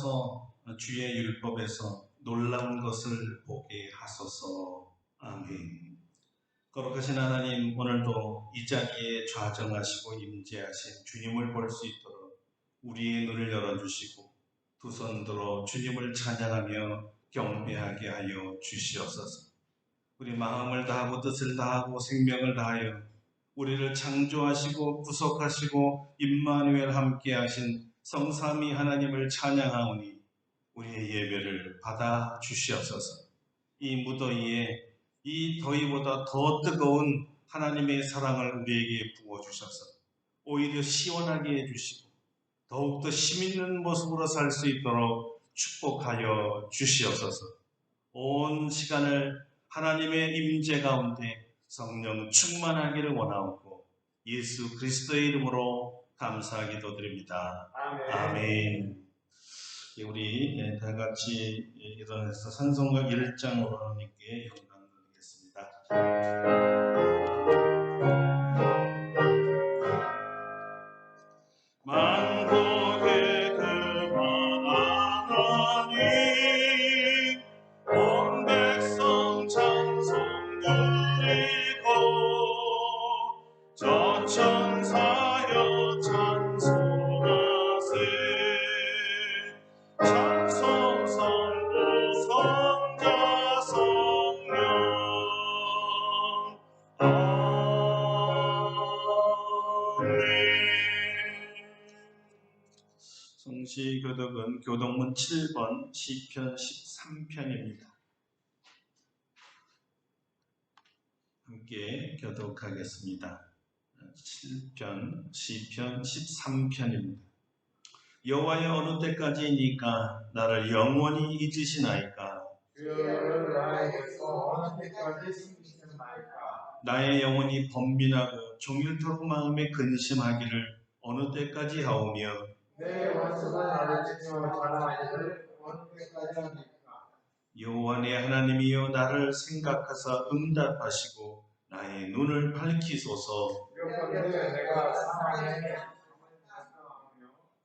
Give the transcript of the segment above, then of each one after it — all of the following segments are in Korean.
주셔서 주의 율법에서 놀라운 것을 보게 하소서. 아멘. 거룩하신 하나님, 오늘도 이 자리에 좌정하시고 임재하신 주님을 볼 수 있도록 우리의 눈을 열어주시고 두 손 들어 주님을 찬양하며 경배하게 하여 주시옵소서. 우리 마음을 다하고 뜻을 다하고 생명을 다하여 우리를 창조하시고 구속하시고 임마누엘 함께 하신 성삼위 하나님을 찬양하오니 우리의 예배를 받아 주시옵소서. 이 무더위에 이 더위보다 더 뜨거운 하나님의 사랑을 우리에게 부어주셔서 오히려 시원하게 해주시고 더욱더 힘있는 모습으로 살 수 있도록 축복하여 주시옵소서. 온 시간을 하나님의 임재 가운데 성령 충만하기를 원하옵고 예수 그리스도의 이름으로 감사 기도드립니다. 아멘. 아멘. 우리 다 같이 일어나서 찬송가 1장으로 하나님께 영광 드리겠습니다. 만국의 그만 하나님, 온 백성 찬송 드리고 저 천사여 찬송하세. 찬송 성부 성자 성령 아멘. 성시교독은 교독문 7번 시편 13편입니다. 함께 교독하겠습니다. 7편 시편 13편입니다. 여호와여, 어느 때까지이니까 나를 영원히 잊으시나이까? 주여, 나에게서 어느 때까지 숨기시나이까? 나의 영혼이 번민하고 종일토록 마음에 근심하기를 어느 때까지 하오며 내 원수가 나를 치며 자랑하기를 어느 때까지 하니까? 여호와 내 하나님이여, 나를 생각하사 응답하시고 나의 눈을 밝히소서.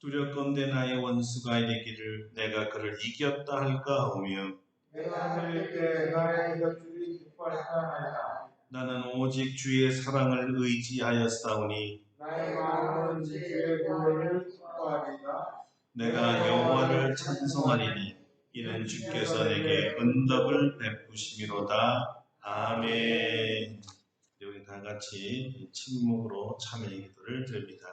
두렵건대 나의 원수가 이르기를 내가 그를 이겼다 할까 하오며 내가 들릴 때 나의 이것들이 기뻐할까 하리라. 나는 오직 주의 사랑을 의지하였사오니 나의 마음은 주의 구원을 기뻐하리라. 내가 여호와를 찬송하리니 이는 주께서 내게 은덕을 베푸심이로다. 아멘. 우리 다 같이 침묵으로 참회의 기도를 드립니다.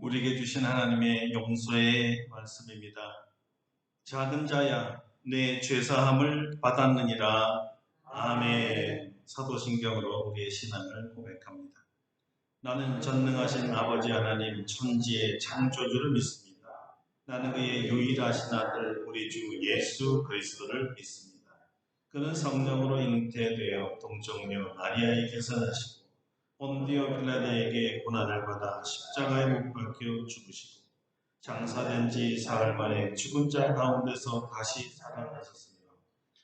우리에게 주신 하나님의 용서의 말씀입니다. 작은 자야, 내 죄사함을 받았느니라. 아멘. 사도신경으로 우리의 신앙을 고백합니다. 나는 전능하신 아버지 하나님 천지의 창조주를 믿습니다. 나는 그의 유일하신 아들 우리 주 예수 그리스도를 믿습니다. 그는 성령으로 잉태되어 동정녀 마리아에게서 나시고 본디오 빌라도에게 고난을 받아 십자가에 못 박혀 죽으시고 장사된 지 사흘 만에 죽은 자 가운데서 다시 살아나셨으며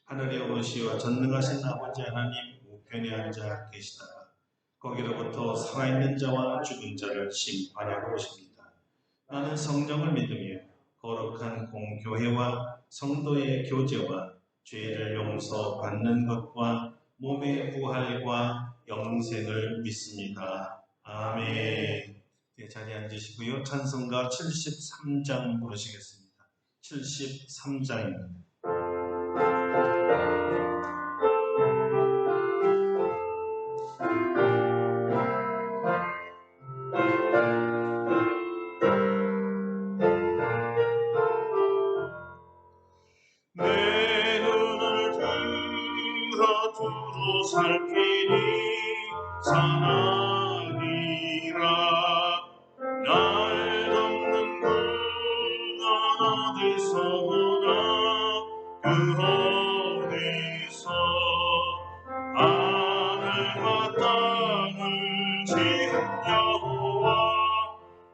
하늘에 오르시어 전능하신 아버지 하나님 우편에 앉아 계시다가 거기로부터 살아있는 자와 죽은 자를 심판하러 오십니다. 나는 성령을 믿으며 거룩한 공교회와 성도의 교제와 죄를 용서받는 것과 몸의 부활과 영생을 믿습니다. 아멘. 자리에 앉으시고요. 찬송가 73장 부르시겠습니다. 73장입니다.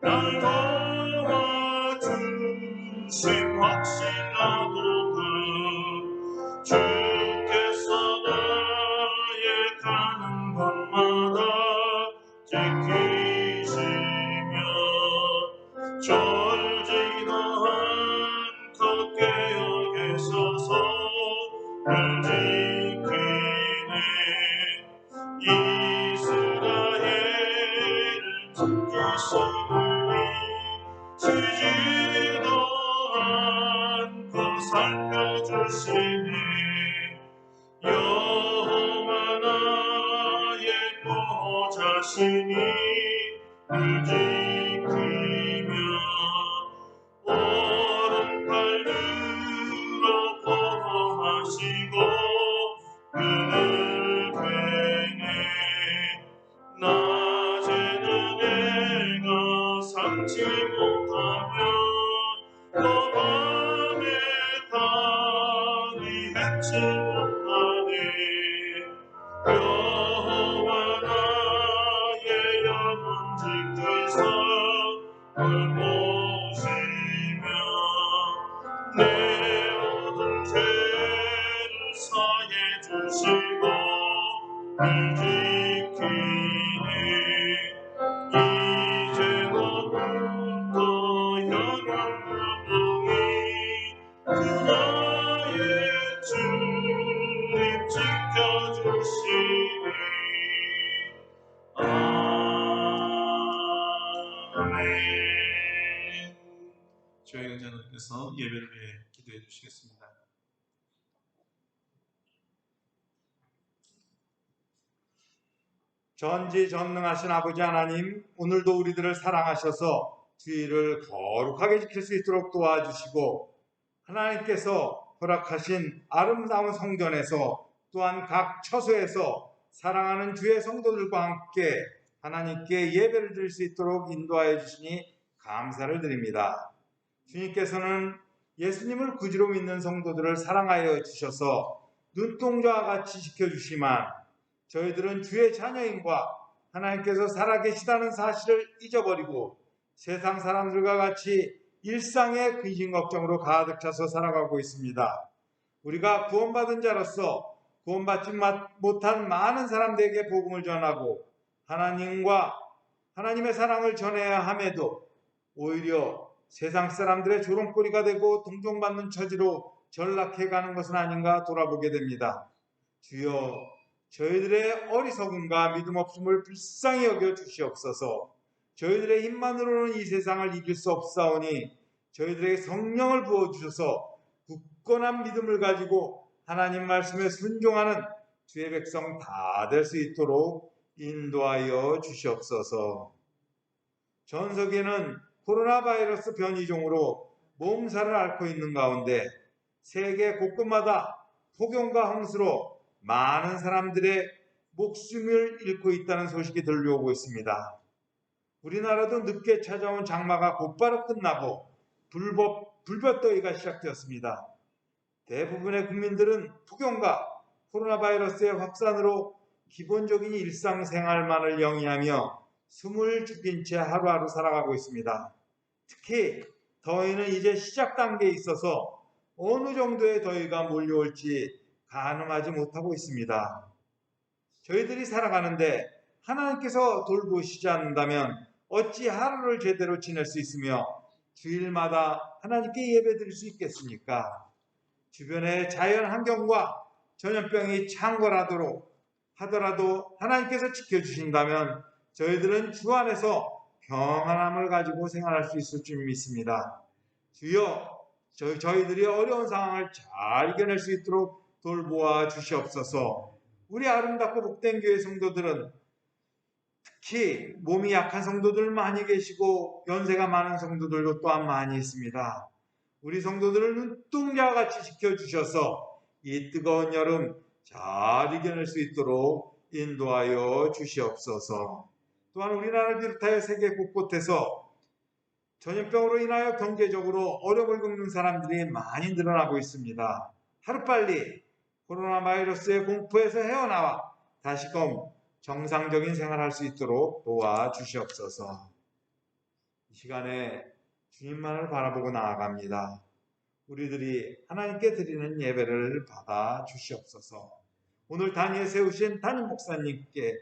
날 도와주신 확신하도다. 주께서 나의 가는 곳마다 지키시며 졸지도 않고 깨어 계셔서 날 지키네. 이스라엘을 지키시느니 쉬지도 않고 살펴주시네. 여호와 나의 보호자시니 늘 지키며 오른팔 들어 보호하시고 그늘 괴네. 낮에는 해가 삼지 못하며 또 밤에 달이 맺지 못하네. 여호와 나의 영혼 지키사 널 보시며 내 모든 죄를 사해 주시고 늘 지키네. 이제로부터 영원토록이 그 나의 주님 지켜주시니. 아멘. 저희 의장님께서 예배를 위해 기도해 주시겠습니다. 전지전능하신 아버지 하나님, 오늘도 우리들을 사랑하셔서 주일을 거룩하게 지킬 수 있도록 도와주시고 하나님께서 허락하신 아름다운 성전에서 또한 각 처소에서 사랑하는 주의 성도들과 함께 하나님께 예배를 드릴 수 있도록 인도하여 주시니 감사를 드립니다. 주님께서는 예수님을 구주로 믿는 성도들을 사랑하여 주셔서 눈동자와 같이 지켜주시만 저희들은 주의 자녀임과 하나님께서 살아계시다는 사실을 잊어버리고 세상 사람들과 같이 일상의 근심 걱정으로 가득 차서 살아가고 있습니다. 우리가 구원받은 자로서 구원받지 못한 많은 사람들에게 복음을 전하고 하나님과 하나님의 사랑을 전해야 함에도 오히려 세상 사람들의 조롱거리가 되고 동정받는 처지로 전락해가는 것은 아닌가 돌아보게 됩니다. 주여, 저희들의 어리석음과 믿음 없음을 불쌍히 여겨 주시옵소서. 저희들의 힘만으로는 이 세상을 이길 수 없사오니 저희들에게 성령을 부어주셔서 굳건한 믿음을 가지고 하나님 말씀에 순종하는 주의 백성 다 될 수 있도록 인도하여 주시옵소서. 전 세계는 코로나 바이러스 변이종으로 몸살을 앓고 있는 가운데 세계 곳곳마다 폭염과 홍수로 많은 사람들의 목숨을 잃고 있다는 소식이 들려오고 있습니다. 우리나라도 늦게 찾아온 장마가 곧바로 끝나고 불볕더위가 시작되었습니다. 대부분의 국민들은 폭염과 코로나 바이러스의 확산으로 기본적인 일상생활만을 영위하며 숨을 죽인 채 하루하루 살아가고 있습니다. 특히 더위는 이제 시작 단계에 있어서 어느 정도의 더위가 몰려올지 가늠하지 못하고 있습니다. 저희들이 살아가는데 하나님께서 돌보시지 않는다면 어찌 하루를 제대로 지낼 수 있으며 주일마다 하나님께 예배드릴 수 있겠습니까? 주변의 자연 환경과 전염병이 창궐하도록 하더라도 하나님께서 지켜주신다면 저희들은 주 안에서 평안함을 가지고 생활할 수 있을 줄 믿습니다. 주여, 저희들이 어려운 상황을 잘 이겨낼 수 있도록 돌보아 주시옵소서. 우리 아름답고 복된 교회 성도들은 특히 몸이 약한 성도들 많이 계시고 연세가 많은 성도들도 또한 많이 있습니다. 우리 성도들을 눈동자와 같이 지켜주셔서 이 뜨거운 여름 잘 이겨낼 수 있도록 인도하여 주시옵소서. 또한 우리나라를 비롯하여 세계 곳곳에서 전염병으로 인하여 경제적으로 어려움을 겪는 사람들이 많이 늘어나고 있습니다. 하루빨리 코로나 바이러스의 공포에서 헤어나와 다시금 정상적인 생활을 할 수 있도록 도와주시옵소서. 이 시간에 주님만을 바라보고 나아갑니다. 우리들이 하나님께 드리는 예배를 받아 주시옵소서. 오늘 단위에 세우신 담임 목사님께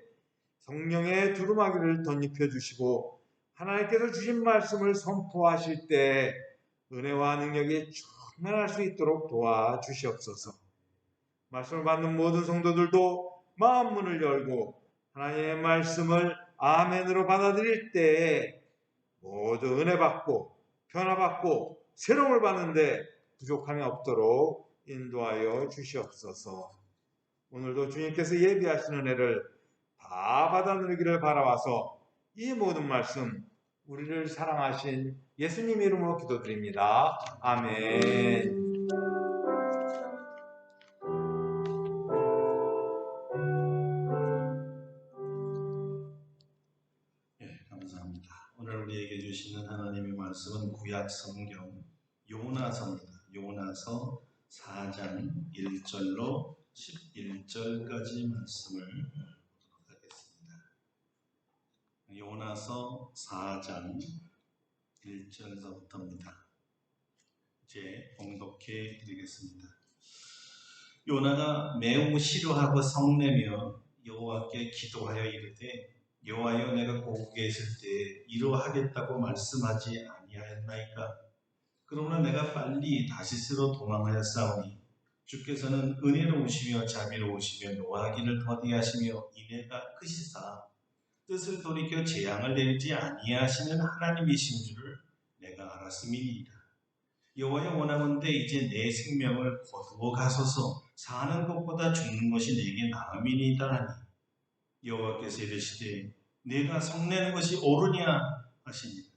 성령의 두루마기를 덧입혀 주시고 하나님께서 주신 말씀을 선포하실 때 은혜와 능력이 충만할 수 있도록 도와주시옵소서. 말씀을 받는 모든 성도들도 마음 문을 열고 하나님의 말씀을 아멘으로 받아들일 때 모두 은혜 받고 변화 받고 새로움을 받는데 부족함이 없도록 인도하여 주시옵소서. 오늘도 주님께서 예비하신 은혜를 다 받아 누리기를 바라와서 이 모든 말씀 우리를 사랑하신 예수님 이름으로 기도드립니다. 아멘. 감사합니다. 오늘 우리에게 주시는 하나님의 말씀은 구약 성경 요나서입니다. 요나서 4장 1절로 11절까지 말씀을 보도록 하겠습니다. 요나서 4장 1절서부터입니다. 이제 봉독해 드리겠습니다. 요나가 매우 싫어하고 성내며 여호와께 기도하여 이르되 여호와여 내가 고국에 있을 때 이러하겠다고 말씀하지 아니하였나이까? 그러나 내가 빨리 다시스로 도망하였사오니 주께서는 은혜로우시며 자비로우시며 노하기를 더디하시며 인애가 크시사 뜻을 돌이켜 재앙을 내리지 아니하시는 하나님이신 줄을 내가 알았음이니이다. 여호와여 원하건대 이제 내 생명을 거두어 가소서. 사는 것보다 죽는 것이 내게 나음이니이다 하니 여호와께서 이르시되 내가 성내는 것이 옳으냐 하시니라.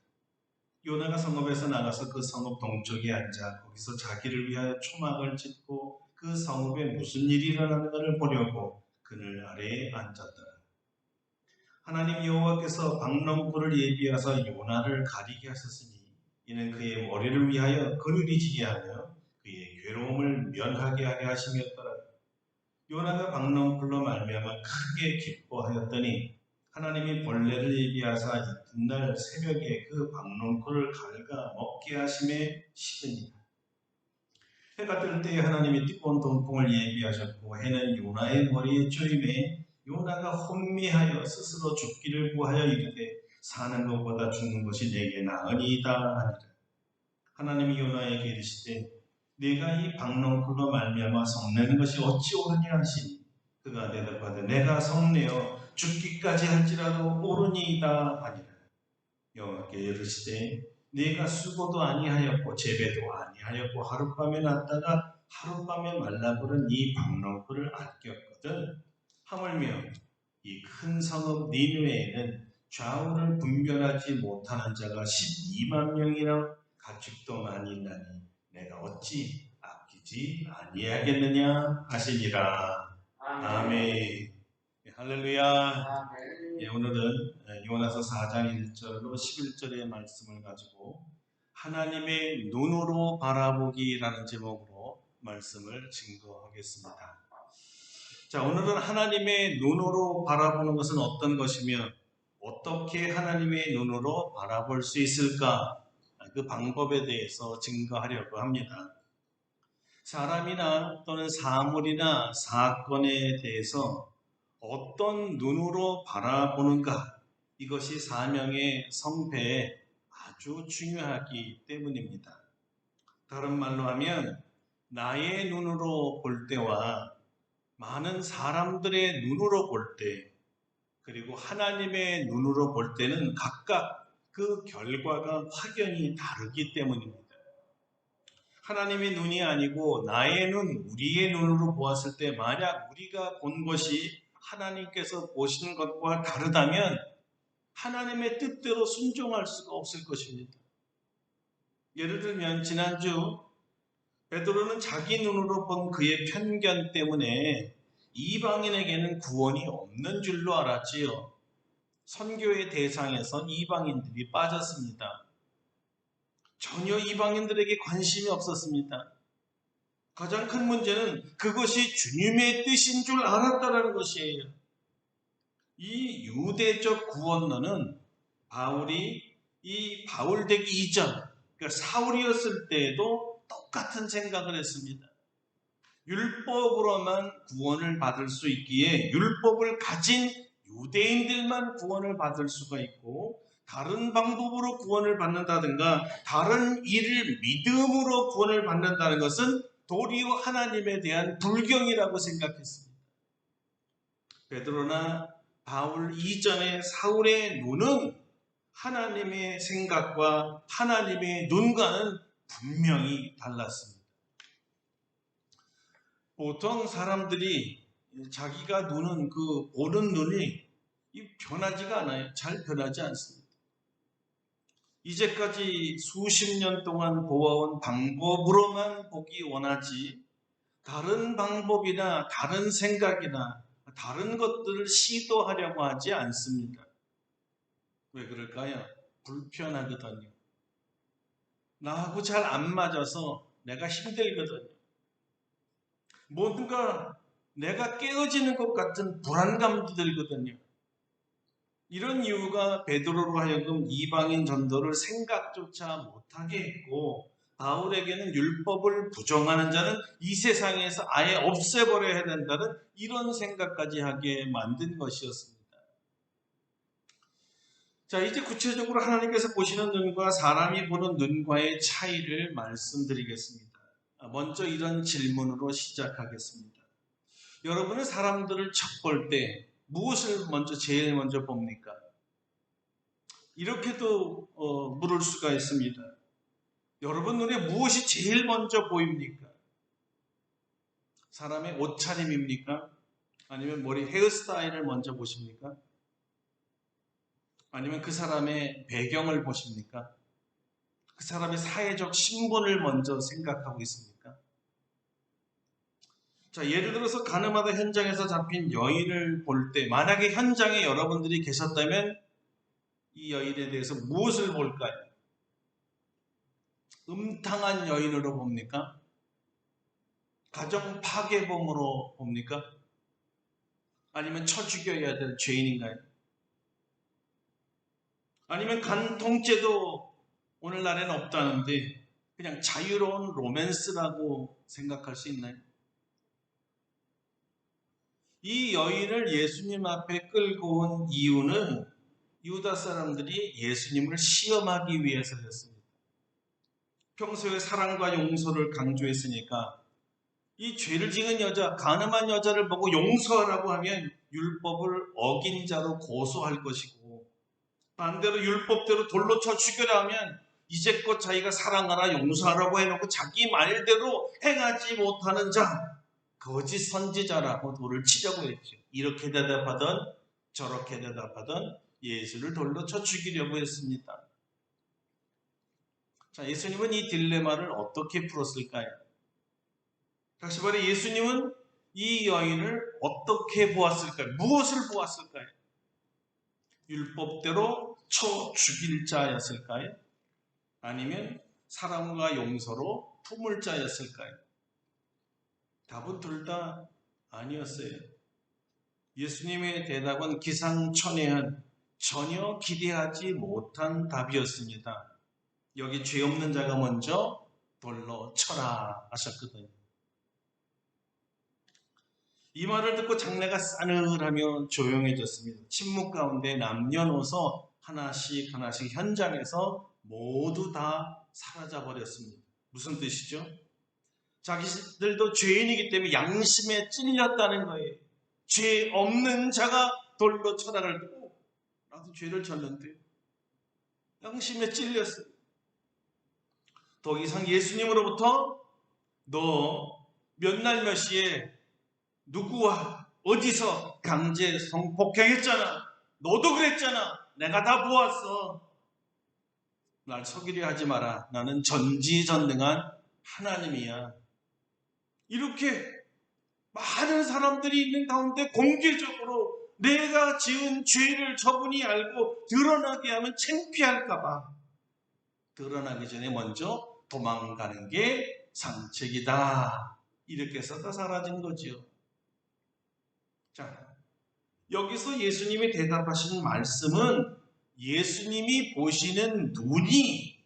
요나가 성읍에서 나가서 그 성읍 동쪽에 앉아 거기서 자기를 위하여 초막을 짓고 그 성읍에 무슨 일이 일어나는가를 보려고 그늘 아래에 앉았더라. 하나님 여호와께서 박농불을 예비하사 요나를 가리게 하셨으니 이는 그의 머리를 위하여 그늘이 지게 하며 그의 괴로움을 면하게 하려 하심이었더라. 요나가 박농불로 말미암아 크게 기뻐하였더니 하나님이 벌레를 예비하사 이튿날 새벽에 그 박농불을 갈가 먹게 하심에 식으니라. 해가 뜰 때에 하나님이 뜨거운 동풍을 예비하셨고 해는 요나의 머리에 쪼임에 요나가 혼미하여 스스로 죽기를 구하여 이르되 사는 것보다 죽는 것이 내게 나으니이다 하니라. 하나님이 요나에게 이르시되 네가 이 박농불로 말미암아 성내는 것이 어찌 옳으냐 하시니 그가 대답하되 내가 성내어 죽기까지 할지라도 옳으니이다 하니라. 여호와께 이르시되 네가 수고도 아니하였고 재배도 아니하였고 하룻밤에 났다가 하룻밤에 말라버린 이 박농불을 아꼈거든. 하물며 이 큰 성읍 니느웨에는 좌우를 분별하지 못하는 자가 12만 명이나 가축도 많이 있나니 내가 어찌 아끼지 아니하겠느냐 하시니라. 아멘. 할렐루야. 오늘은 요나서 4장 1절로 11절의 말씀을 가지고 하나님의 눈으로 바라보기라는 제목으로 말씀을 증거하겠습니다. 자, 오늘은 하나님의 눈으로 바라보는 것은 어떤 것이며 어떻게 하나님의 눈으로 바라볼 수 있을까? 그 방법에 대해서 증거하려고 합니다. 사람이나 또는 사물이나 사건에 대해서 어떤 눈으로 바라보는가? 이것이 사명의 성패에 아주 중요하기 때문입니다. 다른 말로 하면 나의 눈으로 볼 때와 많은 사람들의 눈으로 볼 때, 그리고 하나님의 눈으로 볼 때는 각각 그 결과가 확연히 다르기 때문입니다. 하나님의 눈이 아니고 나의 눈, 우리의 눈으로 보았을 때 만약 우리가 본 것이 하나님께서 보시는 것과 다르다면 하나님의 뜻대로 순종할 수가 없을 것입니다. 예를 들면 지난주 베드로는 자기 눈으로 본 그의 편견 때문에 이방인에게는 구원이 없는 줄로 알았지요. 선교의 대상에서 이방인들이 빠졌습니다. 전혀 이방인들에게 관심이 없었습니다. 가장 큰 문제는 그것이 주님의 뜻인 줄 알았다는 것이에요. 이 유대적 구원론은 바울이 이 바울 되기 이전, 그러니까 사울이었을 때에도 똑같은 생각을 했습니다. 율법으로만 구원을 받을 수 있기에 율법을 가진 유대인들만 구원을 받을 수가 있고, 다른 방법으로 구원을 받는다든가 다른 일을 믿음으로 구원을 받는다는 것은 도리어 하나님에 대한 불경이라고 생각했습니다. 베드로나 바울 이전의 사울의 눈은 하나님의 생각과 하나님의 눈과는 분명히 달랐습니다. 보통 사람들이 자기가 눈은 보는 눈이 변하지가 않아요. 잘 변하지 않습니다. 이제까지 수십 년 동안 보아온 방법으로만 보기 원하지, 다른 방법이나 다른 생각이나 다른 것들을 시도하려고 하지 않습니다. 왜 그럴까요? 불편하거든요. 나하고 잘 안 맞아서 내가 힘들거든요. 뭔가 내가 깨어지는 것 같은 불안감도 들거든요. 이런 이유가 베드로로 하여금 이방인 전도를 생각조차 못하게 했고, 바울에게는 율법을 부정하는 자는 이 세상에서 아예 없애버려야 된다는 이런 생각까지 하게 만든 것이었습니다. 자, 이제 구체적으로 하나님께서 보시는 눈과 사람이 보는 눈과의 차이를 말씀드리겠습니다. 먼저 이런 질문으로 시작하겠습니다. 여러분은 사람들을 첫 볼 때 무엇을 제일 먼저 봅니까? 이렇게도 물을 수가 있습니다. 여러분 눈에 무엇이 제일 먼저 보입니까? 사람의 옷차림입니까? 아니면 머리 헤어스타일을 먼저 보십니까? 아니면 그 사람의 배경을 보십니까? 그 사람의 사회적 신분을 먼저 생각하고 있습니까? 자, 예를 들어서 가늠하다 현장에서 잡힌 여인을 볼 때, 만약에 현장에 여러분들이 계셨다면 이 여인에 대해서 무엇을 볼까요? 음탕한 여인으로 봅니까? 가정 파괴범으로 봅니까? 아니면 쳐 죽여야 될 죄인인가요? 아니면 간통죄도 오늘날에는 없다는데 그냥 자유로운 로맨스라고 생각할 수 있나요? 이 여인을 예수님 앞에 끌고 온 이유는 유다 사람들이 예수님을 시험하기 위해서였습니다. 평소에 사랑과 용서를 강조했으니까 이 죄를 지은 여자, 간음한 여자를 보고 용서하라고 하면 율법을 어긴 자로 고소할 것이고, 반대로 율법대로 돌로 쳐 죽여라 하면 이제껏 자기가 사랑하라 용서하라고 해놓고 자기 말대로 행하지 못하는 자, 거짓 선지자라고 돌을 치려고 했죠. 이렇게 대답하던 저렇게 대답하던 예수를 돌로 쳐 죽이려고 했습니다. 자, 예수님은 이 딜레마를 어떻게 풀었을까요? 다시 말해 예수님은 이 여인을 어떻게 보았을까요? 무엇을 보았을까요? 율법대로 쳐 죽일 자였을까요? 아니면 사랑과 용서로 품을 자였을까요? 답은 둘 다 아니었어요. 예수님의 대답은 기상천외한 전혀 기대하지 못한 답이었습니다. 여기 죄 없는 자가 먼저 돌로 쳐라 하셨거든요. 이 말을 듣고 장내가 싸늘하며 조용해졌습니다. 침묵 가운데 남녀노소 하나씩 하나씩 현장에서 모두 다 사라져버렸습니다. 무슨 뜻이죠? 자기들도 죄인이기 때문에 양심에 찔렸다는 거예요. 죄 없는 자가 돌로 쳐라를 듣고 나도 죄를 졌는데 양심에 찔렸어요. 더 이상 예수님으로부터 너 몇 날 몇 시에 누구와 어디서 강제 성폭행했잖아. 너도 그랬잖아. 내가 다 보았어. 날 속이려 하지 마라. 나는 전지전능한 하나님이야. 이렇게 많은 사람들이 있는 가운데 공개적으로 내가 지은 죄를 저분이 알고 드러나게 하면 창피할까 봐 드러나기 전에 먼저 도망가는 게 상책이다. 이렇게 해서 다 사라진 거죠. 자, 여기서 예수님이 대답하신 말씀은 예수님이 보시는 눈이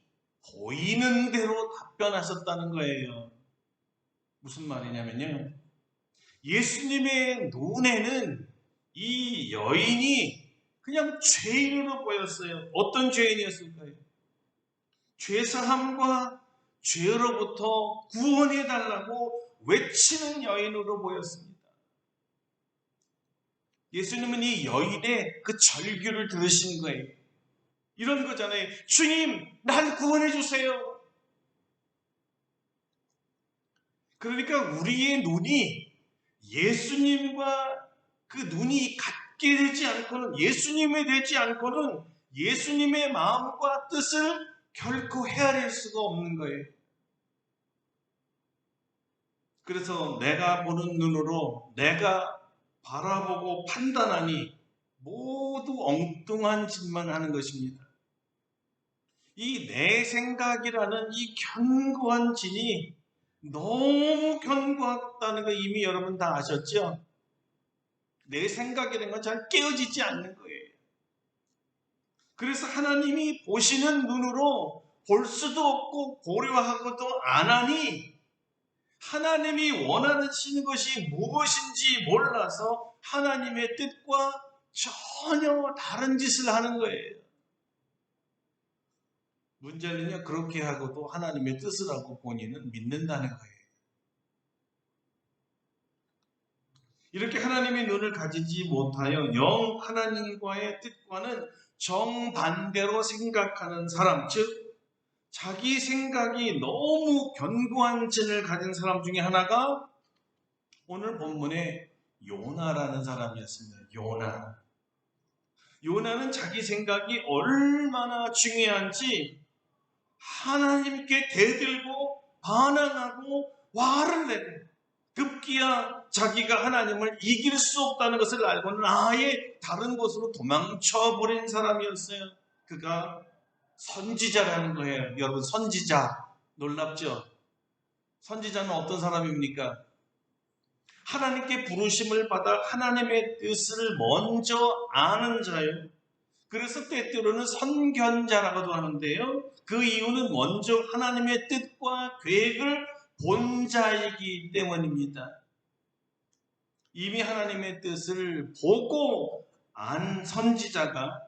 보이는 대로 답변하셨다는 거예요. 무슨 말이냐면요. 예수님의 눈에는 이 여인이 그냥 죄인으로 보였어요. 어떤 죄인이었을까요? 죄사함과 죄로부터 구원해달라고 외치는 여인으로 보였습니다. 예수님은 이 여인의 그 절규를 들으신 거예요. 이런 거잖아요. 주님, 날 구원해 주세요. 그러니까 우리의 눈이 예수님과 그 눈이 같게 되지 않고는, 예수님에 되지 않고는 예수님의 마음과 뜻을 결코 헤아릴 수가 없는 거예요. 그래서 내가 보는 눈으로 내가 바라보고 판단하니 모두 엉뚱한 짓만 하는 것입니다. 이 내 생각이라는 이 견고한 진이 너무 견고하다는 거 이미 여러분 다 아셨죠? 내 생각이라는 건 잘 깨어지지 않는 거예요. 그래서 하나님이 보시는 눈으로 볼 수도 없고 고려하고도 안 하니 하나님이 원하시는 것이 무엇인지 몰라서 하나님의 뜻과 전혀 다른 짓을 하는 거예요. 문제는요, 그렇게 하고도 하나님의 뜻을 하고 본인은 믿는다는 거예요. 이렇게 하나님의 눈을 가지지 못하여 영 하나님과의 뜻과는 정반대로 생각하는 사람, 즉 자기 생각이 너무 견고한 진을 가진 사람 중에 하나가 오늘 본문에 요나라는 사람이었습니다. 요나는 자기 생각이 얼마나 중요한지 하나님께 대들고 반항하고 화를 내고 급기야 자기가 하나님을 이길 수 없다는 것을 알고는 아예 다른 곳으로 도망쳐버린 사람이었어요. 그가 선지자라는 거예요. 여러분, 선지자 놀랍죠? 선지자는 어떤 사람입니까? 하나님께 부르심을 받아 하나님의 뜻을 먼저 아는 자예요. 그래서 때때로는 선견자라고도 하는데요. 그 이유는 먼저 하나님의 뜻과 계획을 본 자이기 때문입니다. 이미 하나님의 뜻을 보고 안 선지자가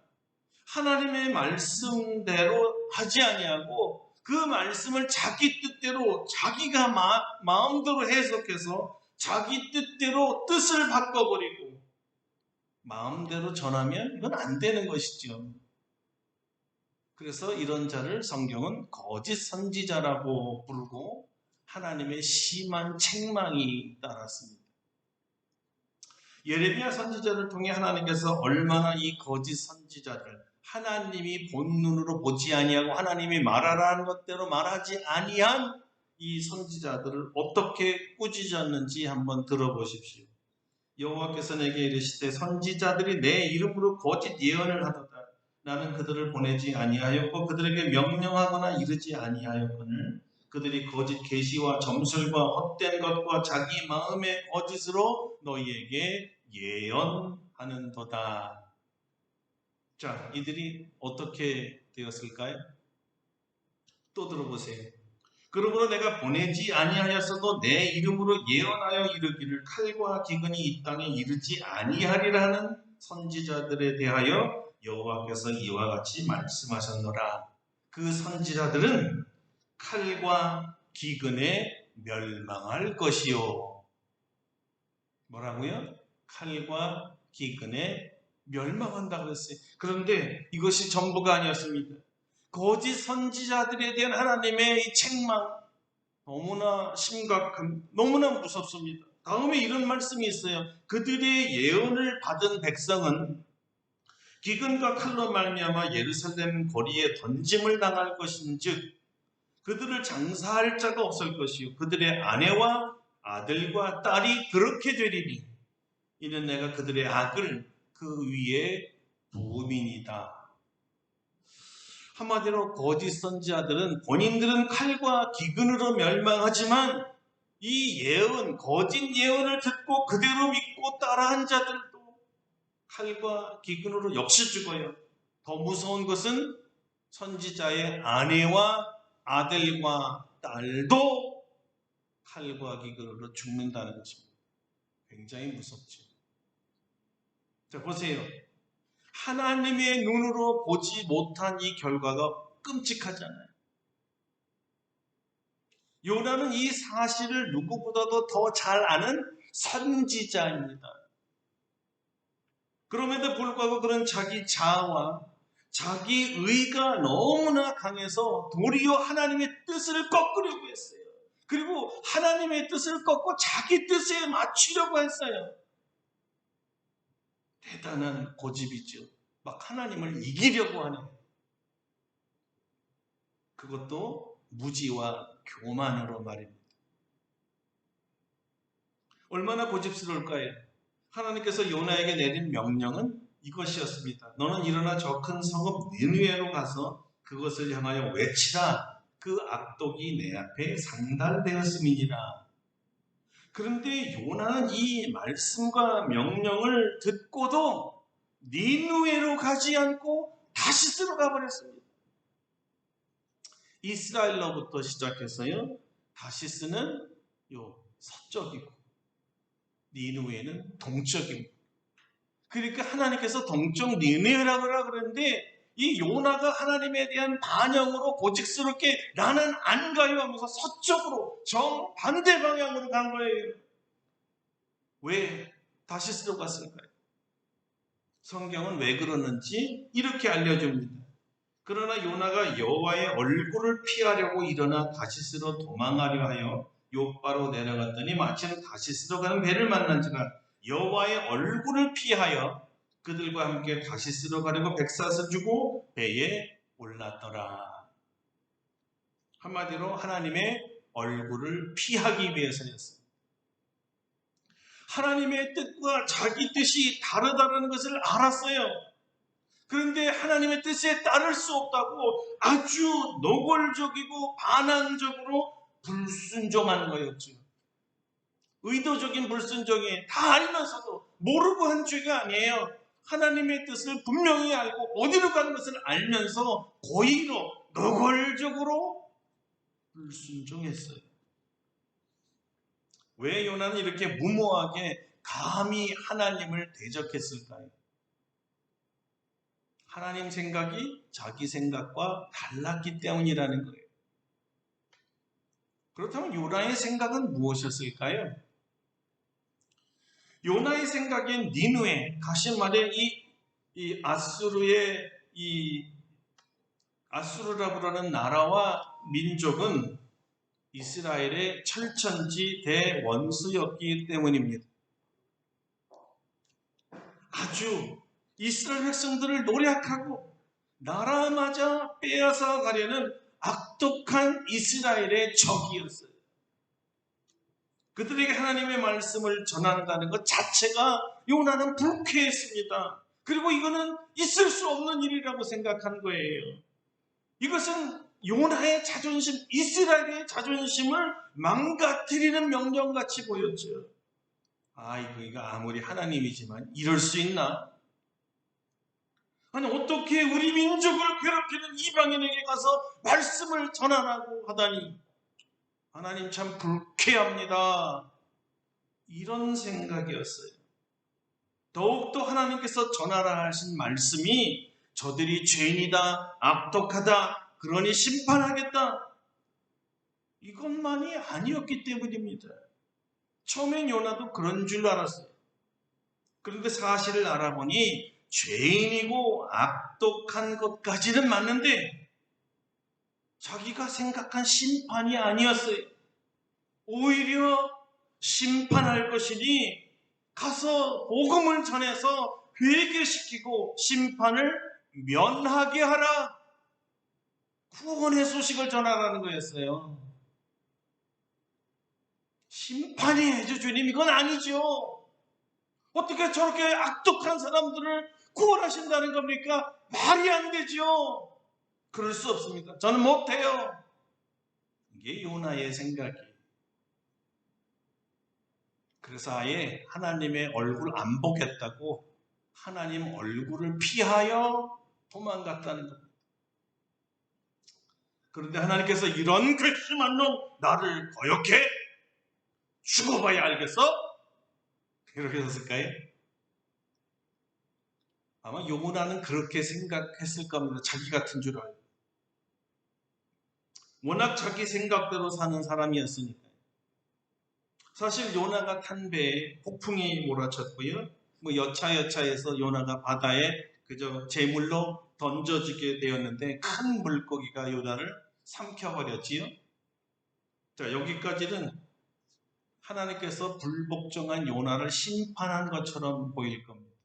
하나님의 말씀대로 하지 아니하고 그 말씀을 자기 뜻대로 자기가 마음대로 해석해서 자기 뜻대로 뜻을 바꿔버리고 마음대로 전하면 이건 안 되는 것이죠. 그래서 이런 자를 성경은 거짓 선지자라고 부르고 하나님의 심한 책망이 따랐습니다. 예레미야 선지자를 통해 하나님께서 얼마나 이 거짓 선지자를 하나님이 본 눈으로 보지 아니하고 하나님이 말하라는 것대로 말하지 아니한 이 선지자들을 어떻게 꾸짖었는지 한번 들어보십시오. 여호와께서 내게 이르시되 선지자들이 내 이름으로 거짓 예언을 하도다. 나는 그들을 보내지 아니하였고 그들에게 명령하거나 이르지 아니하였거늘 그들이 거짓 계시와 점술과 헛된 것과 자기 마음의 거짓으로 너희에게 예언하는도다. 자, 이들이 어떻게 되었을까요? 또 들어보세요. 그러므로 내가 보내지 아니하였어도 내 이름으로 예언하여 이르기를 칼과 기근이 이 땅에 이르지 아니하리라는 선지자들에 대하여 여호와께서 이와 같이 말씀하셨노라. 그 선지자들은 칼과 기근에 멸망할 것이요. 뭐라고요? 칼과 기근에 멸망한다 그랬어요. 그런데 이것이 전부가 아니었습니다. 거짓 선지자들에 대한 하나님의 이 책망 너무나 심각한, 너무나 무섭습니다. 다음에 이런 말씀이 있어요. 그들의 예언을 받은 백성은 기근과 칼로 말미암아 예루살렘 거리에 던짐을 당할 것인즉 그들을 장사할 자가 없을 것이요 그들의 아내와 아들과 딸이 그렇게 되리니 이는 내가 그들의 악을 그 위에 부음이니이다. 한마디로 거짓 선지자들은 본인들은 칼과 기근으로 멸망하지만 이 예언, 거짓 예언을 듣고 그대로 믿고 따라한 자들도 칼과 기근으로 역시 죽어요. 더 무서운 것은 선지자의 아내와 아들과 딸도 칼과 기근으로 죽는다는 것입니다. 굉장히 무섭죠. 자, 보세요. 하나님의 눈으로 보지 못한 이 결과가 끔찍하잖아요. 요나는 이 사실을 누구보다도 더 잘 아는 선지자입니다. 그럼에도 불구하고 그런 자기 자아와 자기 의가 너무나 강해서 도리어 하나님의 뜻을 꺾으려고 했어요. 그리고 하나님의 뜻을 꺾고 자기 뜻에 맞추려고 했어요. 대단한 고집이죠. 막 하나님을 이기려고 하는, 그것도 무지와 교만으로 말입니다. 얼마나 고집스러울까요? 하나님께서 요나에게 내린 명령은 이것이었습니다. 너는 일어나 저 큰 성읍 니느웨로 가서 그것을 향하여 외치라. 그 악독이 내 앞에 상달되었음이니라. 그런데 요나는 이 말씀과 명령을 듣고도 니느웨로 가지 않고 다시스로 가버렸습니다. 이스라엘로부터 시작해서요, 다시스는 서쪽이고 니느웨는 동쪽입니다. 그러니까 하나님께서 동쪽 니느웨라고 그러는데 이 요나가 하나님에 대한 반영으로 고집스럽게 나는 안 가요 하면서 서쪽으로 정반대 방향으로 간 거예요. 왜 다시스로 갔을까요? 성경은 왜 그러는지 이렇게 알려줍니다. 그러나 요나가 여호와의 얼굴을 피하려고 일어나 다시스로 도망하려 하여 욥바로 내려갔더니 마침 다시스로 가는 배를 만난지라 여호와의 얼굴을 피하여 그들과 함께 다시스로 가려고 백샷을 주고 배에 올랐더라. 한마디로 하나님의 얼굴을 피하기 위해서였습니다. 하나님의 뜻과 자기 뜻이 다르다는 것을 알았어요. 그런데 하나님의 뜻에 따를 수 없다고 아주 노골적이고 반항적으로 불순종하는 거였죠. 의도적인 불순종이 다 알면서도 모르고 한 죄가 아니에요. 하나님의 뜻을 분명히 알고 어디로 가는 것을 알면서 고의로 노골적으로 불순종했어요. 왜 요나는 이렇게 무모하게 감히 하나님을 대적했을까요? 하나님 생각이 자기 생각과 달랐기 때문이라는 거예요. 그렇다면 요나의 생각은 무엇이었을까요? 요나의 생각엔 니느웨, 다시 말해 이 아수르의 아수르라고 하는 나라와 민족은 이스라엘의 철천지 대원수였기 때문입니다. 아주 이스라엘 백성들을 노략하고 나라마저 빼앗아 가려는 악독한 이스라엘의 적이었어요. 그들에게 하나님의 말씀을 전한다는 것 자체가 요나는 불쾌했습니다. 그리고 이거는 있을 수 없는 일이라고 생각한 거예요. 이것은 요나의 자존심, 이스라엘의 자존심을 망가뜨리는 명령같이 보였죠. 이거 아무리 하나님이지만 이럴 수 있나? 아니 어떻게 우리 민족을 괴롭히는 이방인에게 가서 말씀을 전하라고 하다니 하나님 참 불쾌합니다. 이런 생각이었어요. 더욱더 하나님께서 전하라 하신 말씀이 저들이 죄인이다, 악독하다, 그러니 심판하겠다, 이것만이 아니었기 때문입니다. 처음엔 요나도 그런 줄 알았어요. 그런데 사실을 알아보니 죄인이고 악독한 것까지는 맞는데 자기가 생각한 심판이 아니었어요. 오히려 심판할 것이니 가서 복음을 전해서 회개시키고 심판을 면하게 하라. 구원의 소식을 전하라는 거였어요. 심판이에요, 주님. 이건 아니죠. 어떻게 저렇게 악독한 사람들을 구원하신다는 겁니까? 말이 안 되죠. 그럴 수 없습니다. 저는 못해요. 이게 요나의 생각이에요. 그래서 아예 하나님의 얼굴 안 보겠다고 하나님 얼굴을 피하여 도망갔다는 겁니다. 그런데 하나님께서 이런 괘씸한 놈 나를 거역해? 죽어봐야 알겠어? 이렇게 했을까요? 아마 요나는 그렇게 생각했을 겁니다. 자기 같은 줄 알고. 워낙 자기 생각대로 사는 사람이었으니까요. 사실 요나가 탄 배에 폭풍이 몰아쳤고요. 여차여차해서 요나가 바다에 그저 제물로 던져지게 되었는데 큰 물고기가 요나를 삼켜버렸지요. 자, 여기까지는 하나님께서 불복종한 요나를 심판한 것처럼 보일 겁니다.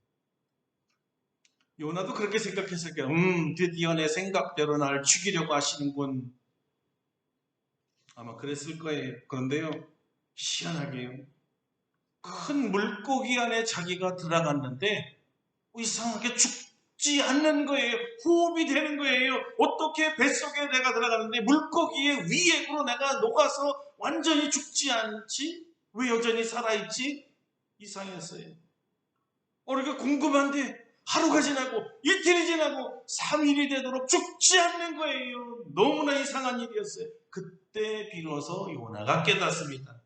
요나도 그렇게 생각했을 거예요. 드디어 내 생각대로 날 죽이려고 하시는군. 아마 그랬을 거예요. 그런데요, 희한하게요, 큰 물고기 안에 자기가 들어갔는데 이상하게 죽지 않는 거예요. 호흡이 되는 거예요. 어떻게 뱃속에 내가 들어갔는데 물고기의 위액으로 내가 녹아서 완전히 죽지 않지? 왜 여전히 살아있지? 이상했어요. 그러니까 궁금한데 하루가 지나고 이틀이 지나고 3일이 되도록 죽지 않는 거예요. 너무나 이상한 일이었어요. 그때 비로소 요나가 깨닫습니다.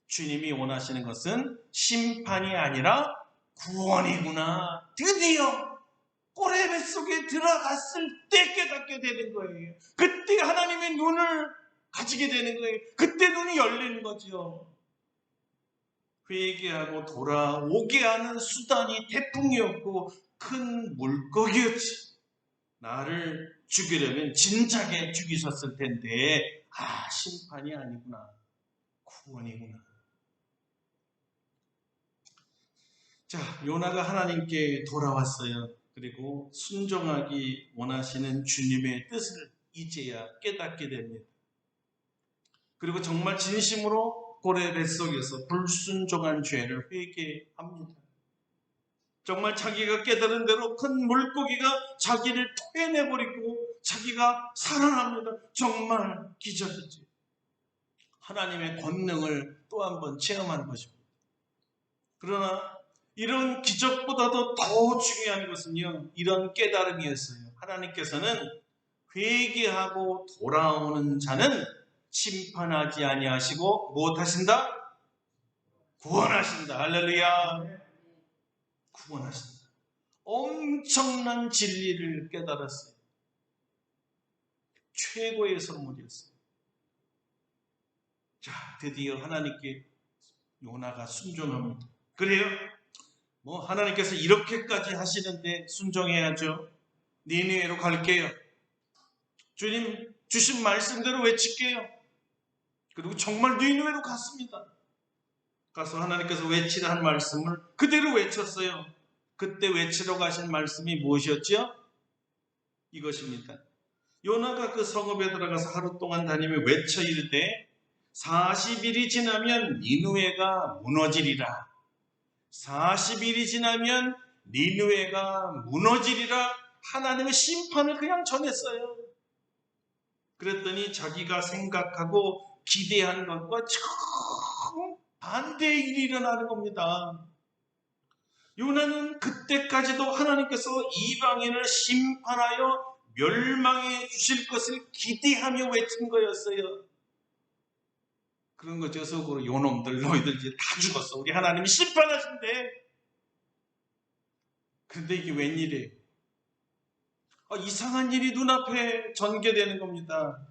주님이 원하시는 것은 심판이 아니라 구원이구나. 드디어 꼬레 뱃속에 들어갔을 때 깨닫게 되는 거예요. 그때 하나님의 눈을 가지게 되는 거예요. 그때 눈이 열리는 거죠. 회개하고 돌아오게 하는 수단이 태풍이었고 큰 물고기였지. 나를 죽이려면 진작에 죽이셨을 텐데 심판이 아니구나. 구원이구나. 자, 요나가 하나님께 돌아왔어요. 그리고 순종하기 원하시는 주님의 뜻을 이제야 깨닫게 됩니다. 그리고 정말 진심으로 고래 뱃속에서 불순종한 죄를 회개합니다. 정말 자기가 깨달은 대로 큰 물고기가 자기를 토해내버리고 자기가 살아납니다. 정말 기적이죠. 하나님의 권능을 또 한 번 체험한 것입니다. 그러나 이런 기적보다도 더 중요한 것은요, 이런 깨달음이었어요. 하나님께서는 회개하고 돌아오는 자는 심판하지 아니하시고 무엇하신다? 구원하신다. 할렐루야. 구원하신다. 엄청난 진리를 깨달았어요. 최고의 선물이었어요. 자, 드디어 하나님께 요나가 순종합니다. 그래요? 하나님께서 이렇게까지 하시는데 순종해야죠. 니느웨로 갈게요. 주님 주신 말씀대로 외칠게요. 그리고 정말 니느웨로 갔습니다. 가서 하나님께서 외치라 한 말씀을 그대로 외쳤어요. 그때 외치러 가신 말씀이 무엇이었죠? 이것입니다. 요나가 그 성읍에 들어가서 하루 동안 다니며 외쳐 이르되 40일이 지나면 니느웨가 무너지리라. 40일이 지나면 니느웨가 무너지리라. 하나님의 심판을 그냥 전했어요. 그랬더니 자기가 생각하고 기대한 것과 정반대의 일이 일어나는 겁니다. 요나는 그때까지도 하나님께서 이방인을 심판하여 멸망해 주실 것을 기대하며 외친 거였어요. 그런 거죠. 속으로 요놈들 너희들 이제 다 죽었어. 우리 하나님이 심판하신대. 그런데 이게 웬일이에요? 이상한 일이 눈앞에 전개되는 겁니다.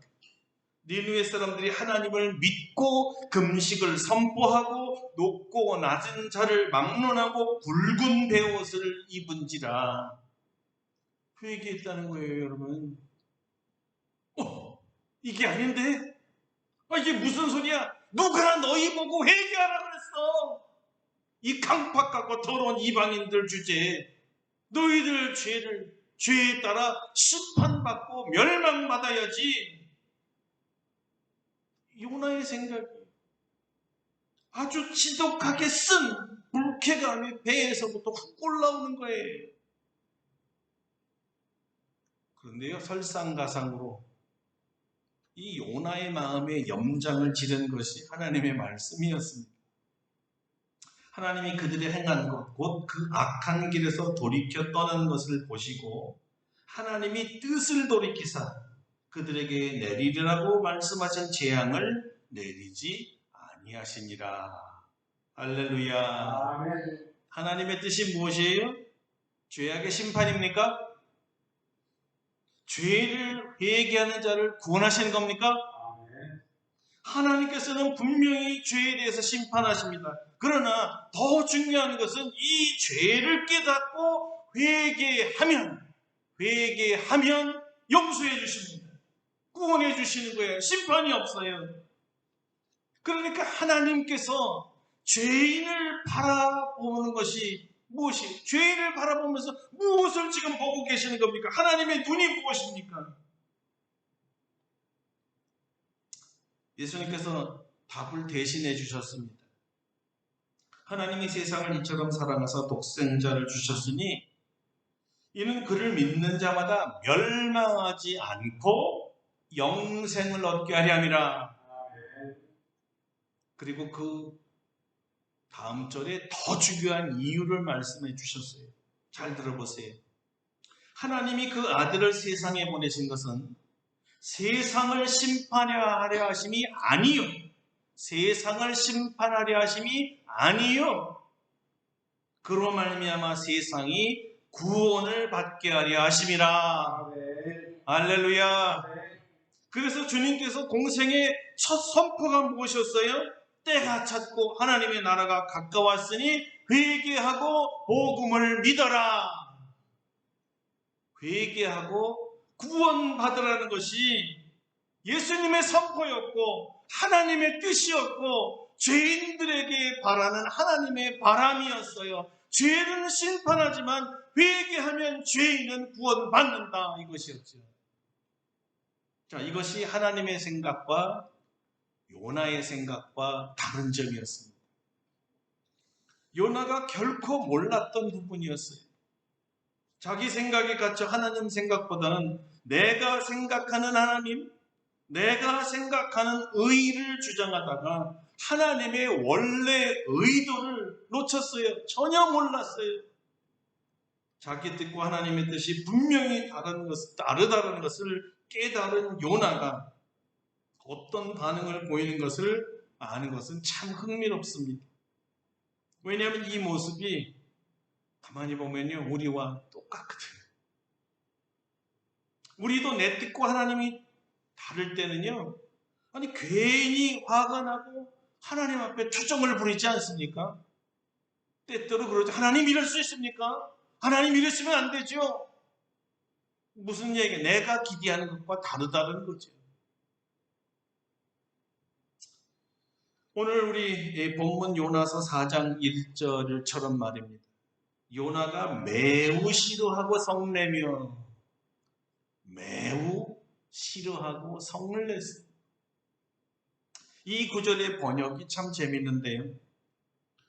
니느웨 사람들이 하나님을 믿고 금식을 선포하고 높고 낮은 자를 막론하고 붉은 베옷을 입은지라. 회개했다는 거예요, 여러분. 이게 아닌데? 이게 무슨 소리야? 누가 너희 보고 회개하라 그랬어? 이 강팍하고 더러운 이방인들 주제에 너희들 죄에 따라 심판받고 멸망받아야지. 요나의 생각이 아주 지독하게 쓴 불쾌감이 배에서부터 확 올라오는 거예요. 그런데요, 설상가상으로 이 요나의 마음에 염장을 지른 것이 하나님의 말씀이었습니다. 하나님이 그들의 행한 것, 곧 그 악한 길에서 돌이켜 떠나는 것을 보시고 하나님이 뜻을 돌이키사 그들에게 내리리라고 말씀하신 재앙을 내리지 아니하시니라. 할렐루야. 아멘. 하나님의 뜻이 무엇이에요? 죄악의 심판입니까? 죄를 회개하는 자를 구원하시는 겁니까? 아멘. 하나님께서는 분명히 죄에 대해서 심판하십니다. 그러나 더 중요한 것은 이 죄를 깨닫고 회개하면 용서해 주십니다. 구원해 주시는 거예요. 심판이 없어요. 그러니까 하나님께서 죄인을 바라보는 것이 무엇이? 죄인을 바라보면서 무엇을 지금 보고 계시는 겁니까? 하나님의 눈이 무엇입니까? 예수님께서 답을 대신해 주셨습니다. 하나님이 세상을 이처럼 사랑하사 독생자를 주셨으니 이는 그를 믿는 자마다 멸망하지 않고 영생을 얻게 하려 함이라. 그리고 그 다음 절에 더 중요한 이유를 말씀해 주셨어요. 잘 들어보세요. 하나님이 그 아들을 세상에 보내신 것은 세상을 심판하려 하심이 아니요. 세상을 심판하려 하심이 아니요. 그로 말미암아 세상이 구원을 받게 하려 하심이라. 할렐루야. 그래서 주님께서 공생의 첫 선포가 무엇이었어요? 때가 찼고 하나님의 나라가 가까웠으니 회개하고 복음을 믿어라. 회개하고 구원받으라는 것이 예수님의 선포였고 하나님의 뜻이었고 죄인들에게 바라는 하나님의 바람이었어요. 죄는 심판하지만 회개하면 죄인은 구원받는다, 이것이었죠. 자, 이것이 하나님의 생각과 요나의 생각과 다른 점이었습니다. 요나가 결코 몰랐던 부분이었어요. 자기 생각에 갇혀 하나님 생각보다는 내가 생각하는 하나님, 내가 생각하는 의를 주장하다가 하나님의 원래 의도를 놓쳤어요. 전혀 몰랐어요. 자기 뜻과 하나님의 뜻이 분명히 다르다는 것을 깨달은 요나가 어떤 반응을 보이는 것을 아는 것은 참 흥미롭습니다. 왜냐하면 이 모습이 가만히 보면요, 우리와 똑같거든요. 우리도 내 뜻과 하나님이 다를 때는요, 아니 괜히 화가 나고 하나님 앞에 투정을 부리지 않습니까? 때때로 그러죠. 하나님 이럴 수 있습니까? 하나님 이랬으면 안 되죠. 무슨 얘기예요? 내가 기대하는 것과 다르다는 거죠. 오늘 우리 본문 요나서 4장 1절처럼 말입니다. 요나가 매우 싫어하고 성내며 매우 싫어하고 성을 냈어요. 이 구절의 번역이 참 재밌는데요.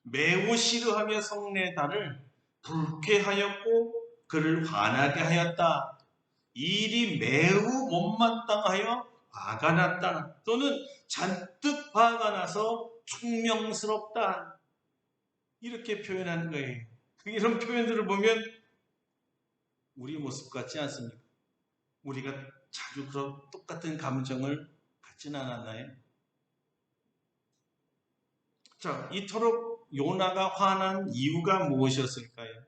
매우 싫어하며 성내다를 불쾌하였고 그를 화나게 하였다. 일이 매우 못마땅하여 화가 났다. 또는 잔뜩 화가 나서 총명스럽다. 이렇게 표현하는 거예요. 이런 표현들을 보면 우리 모습 같지 않습니까? 우리가 자주 그런 똑같은 감정을 갖지는 않았나요? 자, 이토록 요나가 화난 이유가 무엇이었을까요?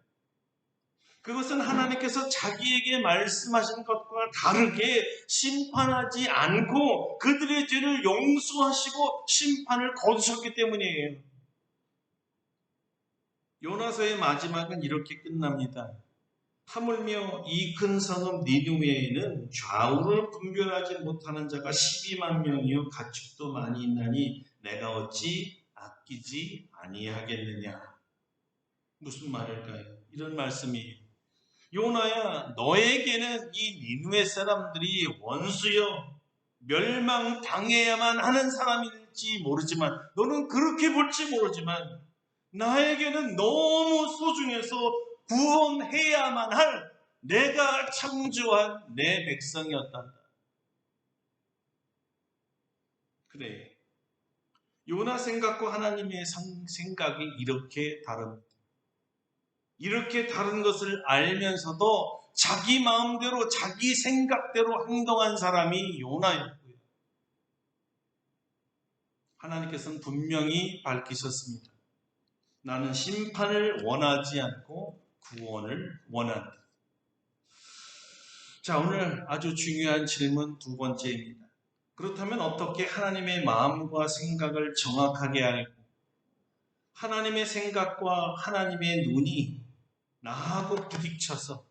그것은 하나님께서 자기에게 말씀하신 것과 다르게 심판하지 않고 그들의 죄를 용서하시고 심판을 거두셨기 때문이에요. 요나서의 마지막은 이렇게 끝납니다. 하물며 이 큰 성읍 니느웨에는 좌우를 분별하지 못하는 자가 12만 명이요 가축도 많이 있나니 내가 어찌 아끼지 아니하겠느냐. 무슨 말일까요? 이런 말씀이에요. 요나야, 너에게는 이 니느웨 사람들이 원수여 멸망당해야만 하는 사람일지 모르지만, 너는 그렇게 볼지 모르지만 나에게는 너무 소중해서 구원해야만 할 내가 창조한 내 백성이었단다. 그래, 요나 생각과 하나님의 생각이 이렇게 다릅니다. 이렇게 다른 것을 알면서도 자기 마음대로 자기 생각대로 행동한 사람이 요나였고요. 하나님께서는 분명히 밝히셨습니다. 나는 심판을 원하지 않고 구원을 원한다. 자, 오늘 아주 중요한 질문 두 번째입니다. 그렇다면 어떻게 하나님의 마음과 생각을 정확하게 알고 하나님의 생각과 하나님의 눈이 나하고 부딪혀서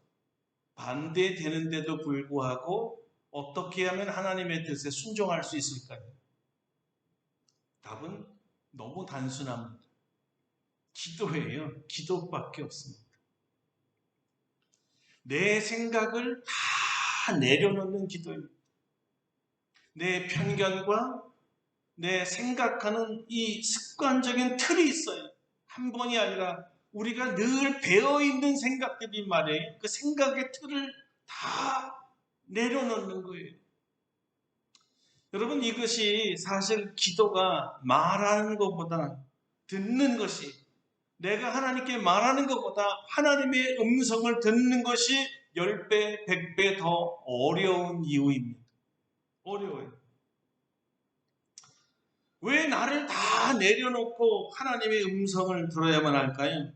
반대되는데도 불구하고 어떻게 하면 하나님의 뜻에 순종할 수 있을까요? 답은 너무 단순합니다. 기도예요. 기도밖에 없습니다. 내 생각을 다 내려놓는 기도입니다. 내 편견과 내 생각하는 이 습관적인 틀이 있어요. 한 번이 아니라 우리가 늘 배어있는 생각들이 말이에요. 그 생각의 틀을 다 내려놓는 거예요. 여러분, 이것이 사실 기도가 말하는 것보다 듣는 것이, 내가 하나님께 말하는 것보다 하나님의 음성을 듣는 것이 10배, 100배 더 어려운 이유입니다. 어려워요. 왜 나를 다 내려놓고 하나님의 음성을 들어야만 할까요?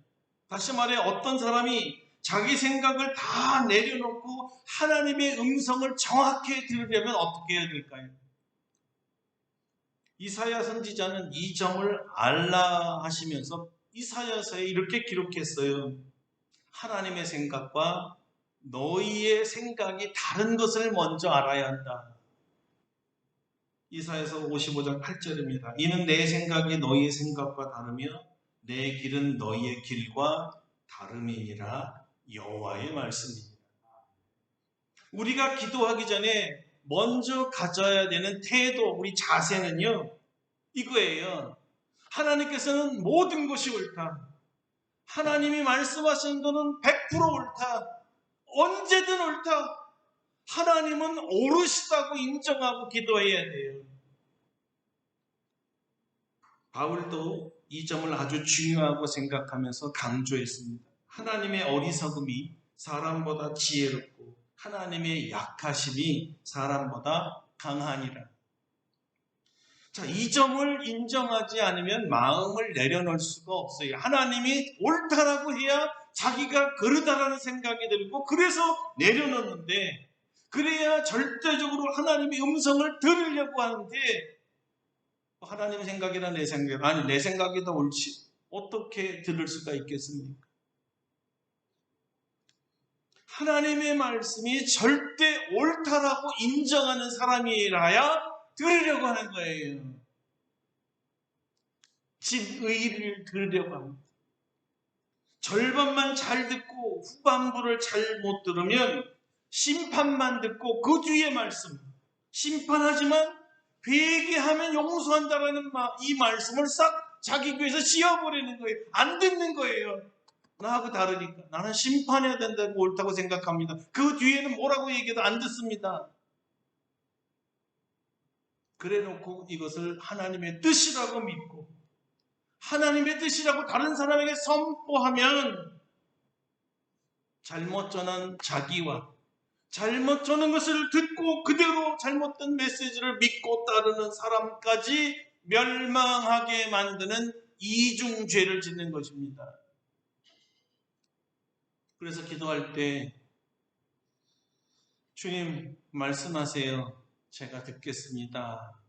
다시 말해, 어떤 사람이 자기 생각을 다 내려놓고 하나님의 음성을 정확히 들으려면 어떻게 해야 될까요? 이사야 선지자는 이 점을 알라 하시면서 이사야서에 이렇게 기록했어요. 하나님의 생각과 너희의 생각이 다른 것을 먼저 알아야 한다. 이사야서 55장 8절입니다. 이는 내 생각이 너희의 생각과 다르며 내 길은 너희의 길과 다름이니라. 여호와의 말씀입니다. 우리가 기도하기 전에 먼저 가져야 되는 태도, 우리 자세는요, 이거예요. 하나님께서는 모든 것이 옳다. 하나님이 말씀하시는 것은 100% 옳다. 언제든 옳다. 하나님은 옳으시다고 인정하고 기도해야 돼요. 바울도 이 점을 아주 중요하고 생각하면서 강조했습니다. 하나님의 어리석음이 사람보다 지혜롭고 하나님의 약하심이 사람보다 강하니라. 자, 이 점을 인정하지 않으면 마음을 내려놓을 수가 없어요. 하나님이 옳다라고 해야 자기가 그르다라는 생각이 들고 그래서 내려놓는데, 그래야 절대적으로 하나님의 음성을 들으려고 하는데, 하나님의 생각이나 내 생각, 아니 내 생각이 더 옳지 어떻게 들을 수가 있겠습니까? 하나님의 말씀이 절대 옳다라고 인정하는 사람이라야 들으려고 하는 거예요. 진의를 들으려고 합니다. 절반만 잘 듣고 후반부를 잘 못 들으면 심판만 듣고 그 뒤에 말씀, 심판하지만 회개하면 용서한다라는 이 말씀을 싹 자기 귀에서 씌워버리는 거예요. 안 듣는 거예요. 나하고 다르니까. 나는 심판해야 된다고 옳다고 생각합니다. 그 뒤에는 뭐라고 얘기해도 안 듣습니다. 그래 놓고 이것을 하나님의 뜻이라고 믿고 하나님의 뜻이라고 다른 사람에게 선포하면 잘못 전한 자기와 잘못 전한 것을 듣고 그대로 잘못된 메시지를 믿고 따르는 사람까지 멸망하게 만드는 이중죄를 짓는 것입니다. 그래서 기도할 때 주님 말씀하세요. 제가 듣겠습니다.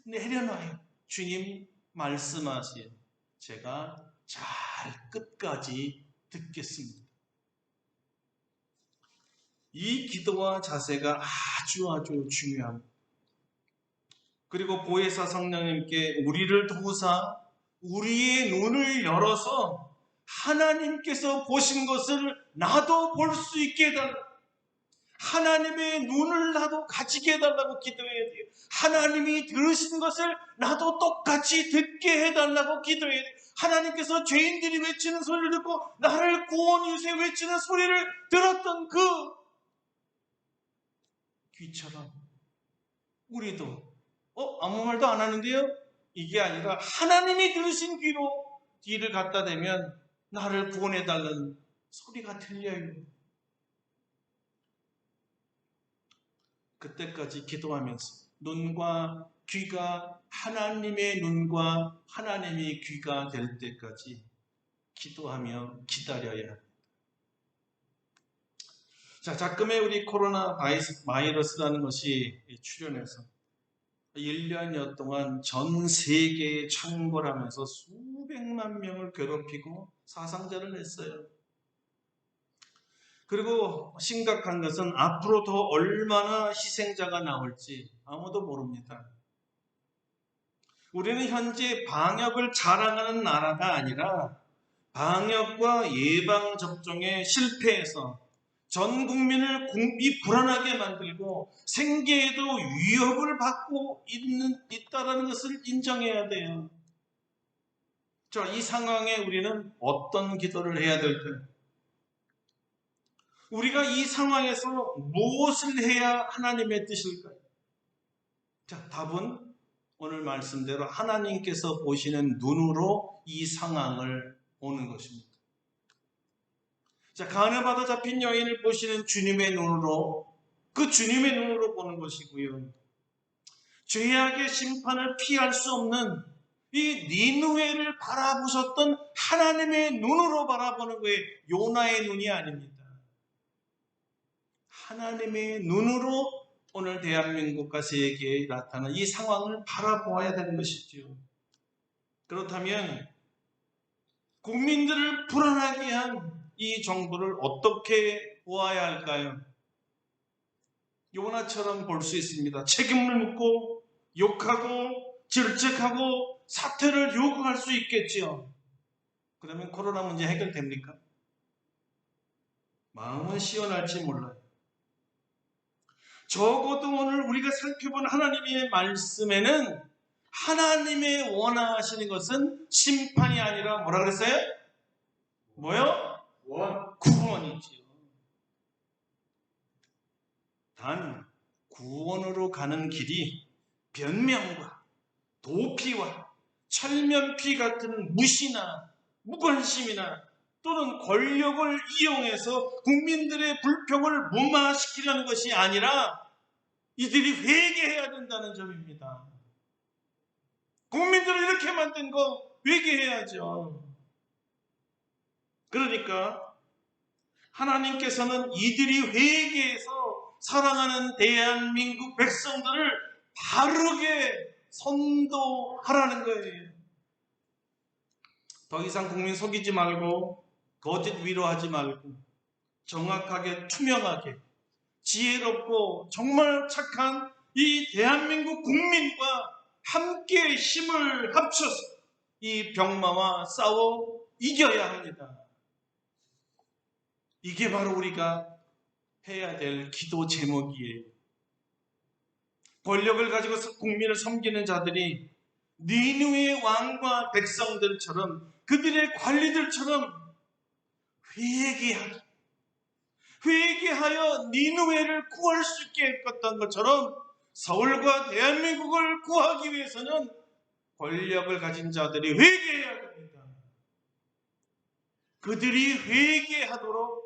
내려놔요. 주님 말씀하세요. 제가 잘 끝까지 듣겠습니다. 이 기도와 자세가 아주 중요합니다. 그리고 보혜사 성령님께 우리를 도우사 우리의 눈을 열어서 하나님께서 보신 것을 나도 볼 수 있게 해달라. 하나님의 눈을 나도 가지게 해달라고 기도해야 돼요. 하나님이 들으신 것을 나도 똑같이 듣게 해달라고 기도해야 돼요. 하나님께서 죄인들이 외치는 소리를 듣고 나를 구원해 주세요 외치는 소리를 들었던 그 귀처럼 우리도 아무 말도 안 하는데요? 이게 아니라 하나님이 들으신 귀로 귀를 갖다 대면 나를 구원해달라는 소리가 들려요. 그때까지 기도하면서 눈과 귀가 하나님의 눈과 하나님의 귀가 될 때까지 기도하며 기다려야 합니다. 자, 자금에 우리 코로나 바이러스라는 것이 출현해서 1년여 동안 전 세계에 창궐하면서 수백만 명을 괴롭히고 사상자를 냈어요. 그리고 심각한 것은 앞으로 더 얼마나 희생자가 나올지 아무도 모릅니다. 우리는 현재 방역을 자랑하는 나라가 아니라 방역과 예방접종에 실패해서 전 국민을 불안하게 만들고 생계에도 위협을 받고 있다는 것을 인정해야 돼요. 자, 이 상황에 우리는 어떤 기도를 해야 될까요? 우리가 이 상황에서 무엇을 해야 하나님의 뜻일까요? 자, 답은 오늘 말씀대로 하나님께서 보시는 눈으로 이 상황을 보는 것입니다. 자, 간에 받아 잡힌 여인을 보시는 주님의 눈으로, 그 주님의 눈으로 보는 것이고요. 죄악의 심판을 피할 수 없는 이 니느웨를 바라보셨던 하나님의 눈으로 바라보는 거예요. 요나의 눈이 아닙니다. 하나님의 눈으로 오늘 대한민국과 세계에 나타난 이 상황을 바라보아야 되는 것이죠. 그렇다면 국민들을 불안하게 한 이 정부를 어떻게 보아야 할까요? 요나처럼 볼 수 있습니다. 책임을 묻고 욕하고 질책하고 사퇴를 요구할 수 있겠지요. 그러면 코로나 문제 해결됩니까? 마음은 시원할지 몰라요. 적어도 오늘 우리가 살펴본 하나님의 말씀에는 하나님의 원하시는 것은 심판이 아니라 뭐라 그랬어요? 뭐요? 구원이지요. 단 구원으로 가는 길이 변명과 도피와 철면피 같은 무시나 무관심이나 또는 권력을 이용해서 국민들의 불평을 무마시키려는 것이 아니라 이들이 회개해야 된다는 점입니다. 국민들을 이렇게 만든 거 회개해야죠. 그러니까 하나님께서는 이들이 회개해서 사랑하는 대한민국 백성들을 바르게 선도하라는 거예요. 더 이상 국민 속이지 말고 거짓 위로하지 말고 정확하게 투명하게 지혜롭고 정말 착한 이 대한민국 국민과 함께 힘을 합쳐서 이 병마와 싸워 이겨야 합니다. 이게 바로 우리가 해야 될 기도 제목이에요. 권력을 가지고 국민을 섬기는 자들이 니느웨의 왕과 백성들처럼 그들의 관리들처럼 회개하여 니느웨를 구할 수 있게 했던 것처럼 서울과 대한민국을 구하기 위해서는 권력을 가진 자들이 회개해야 됩니다. 그들이 회개하도록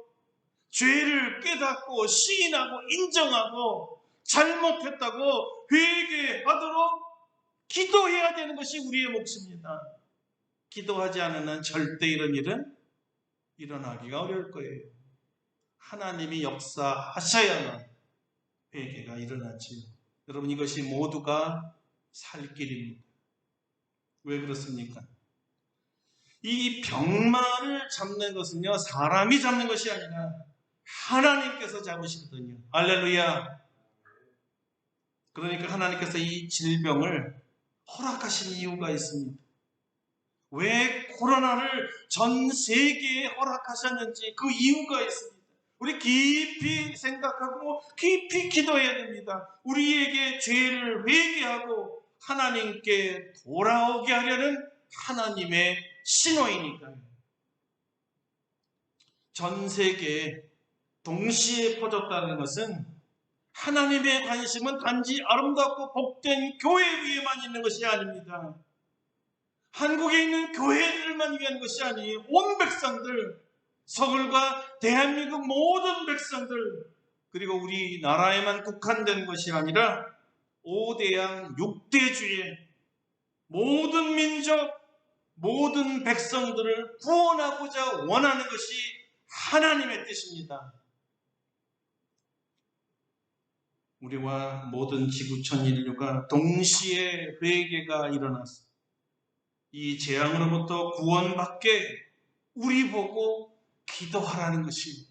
죄를 깨닫고 시인하고 인정하고 잘못했다고 회개하도록 기도해야 되는 것이 우리의 몫입니다. 기도하지 않은 한 절대 이런 일은 일어나기가 어려울 거예요. 하나님이 역사하셔야만 회개가 일어나지요. 여러분, 이것이 모두가 살 길입니다. 왜 그렇습니까? 이 병마를 잡는 것은요, 사람이 잡는 것이 아니라 하나님께서 잡으시거든요. 할렐루야. 그러니까 하나님께서 이 질병을 허락하신 이유가 있습니다. 왜 코로나를 전 세계에 허락하셨는지 그 이유가 있습니다. 우리 깊이 생각하고 깊이 기도해야 됩니다. 우리에게 죄를 회개하고 하나님께 돌아오게 하려는 하나님의 신호이니까요. 전 세계에 동시에 퍼졌다는 것은 하나님의 관심은 단지 아름답고 복된 교회 위에만 있는 것이 아닙니다. 한국에 있는 교회들만 위한 것이 아니에요. 온 백성들, 서울과 대한민국 모든 백성들, 그리고 우리나라에만 국한된 것이 아니라 5대양 6대주의 모든 민족, 모든 백성들을 구원하고자 원하는 것이 하나님의 뜻입니다. 우리와 모든 지구촌 인류가 동시에 회개가 일어났습니다. 이 재앙으로부터 구원받게 우리 보고 기도하라는 것이,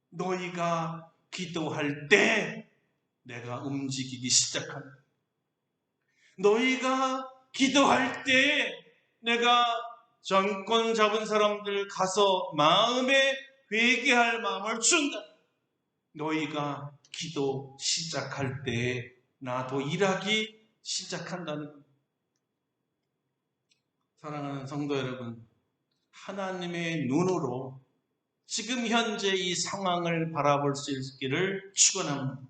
너희가 기도할 때 내가 움직이기 시작한다. 너희가 기도할 때 내가 정권 잡은 사람들 가서 마음에 회개할 마음을 준다. 너희가 기도 시작할 때 나도 일하기 시작한다는 겁니다. 사랑하는 성도 여러분, 하나님의 눈으로 지금 현재 이 상황을 바라볼 수 있기를 축원합니다.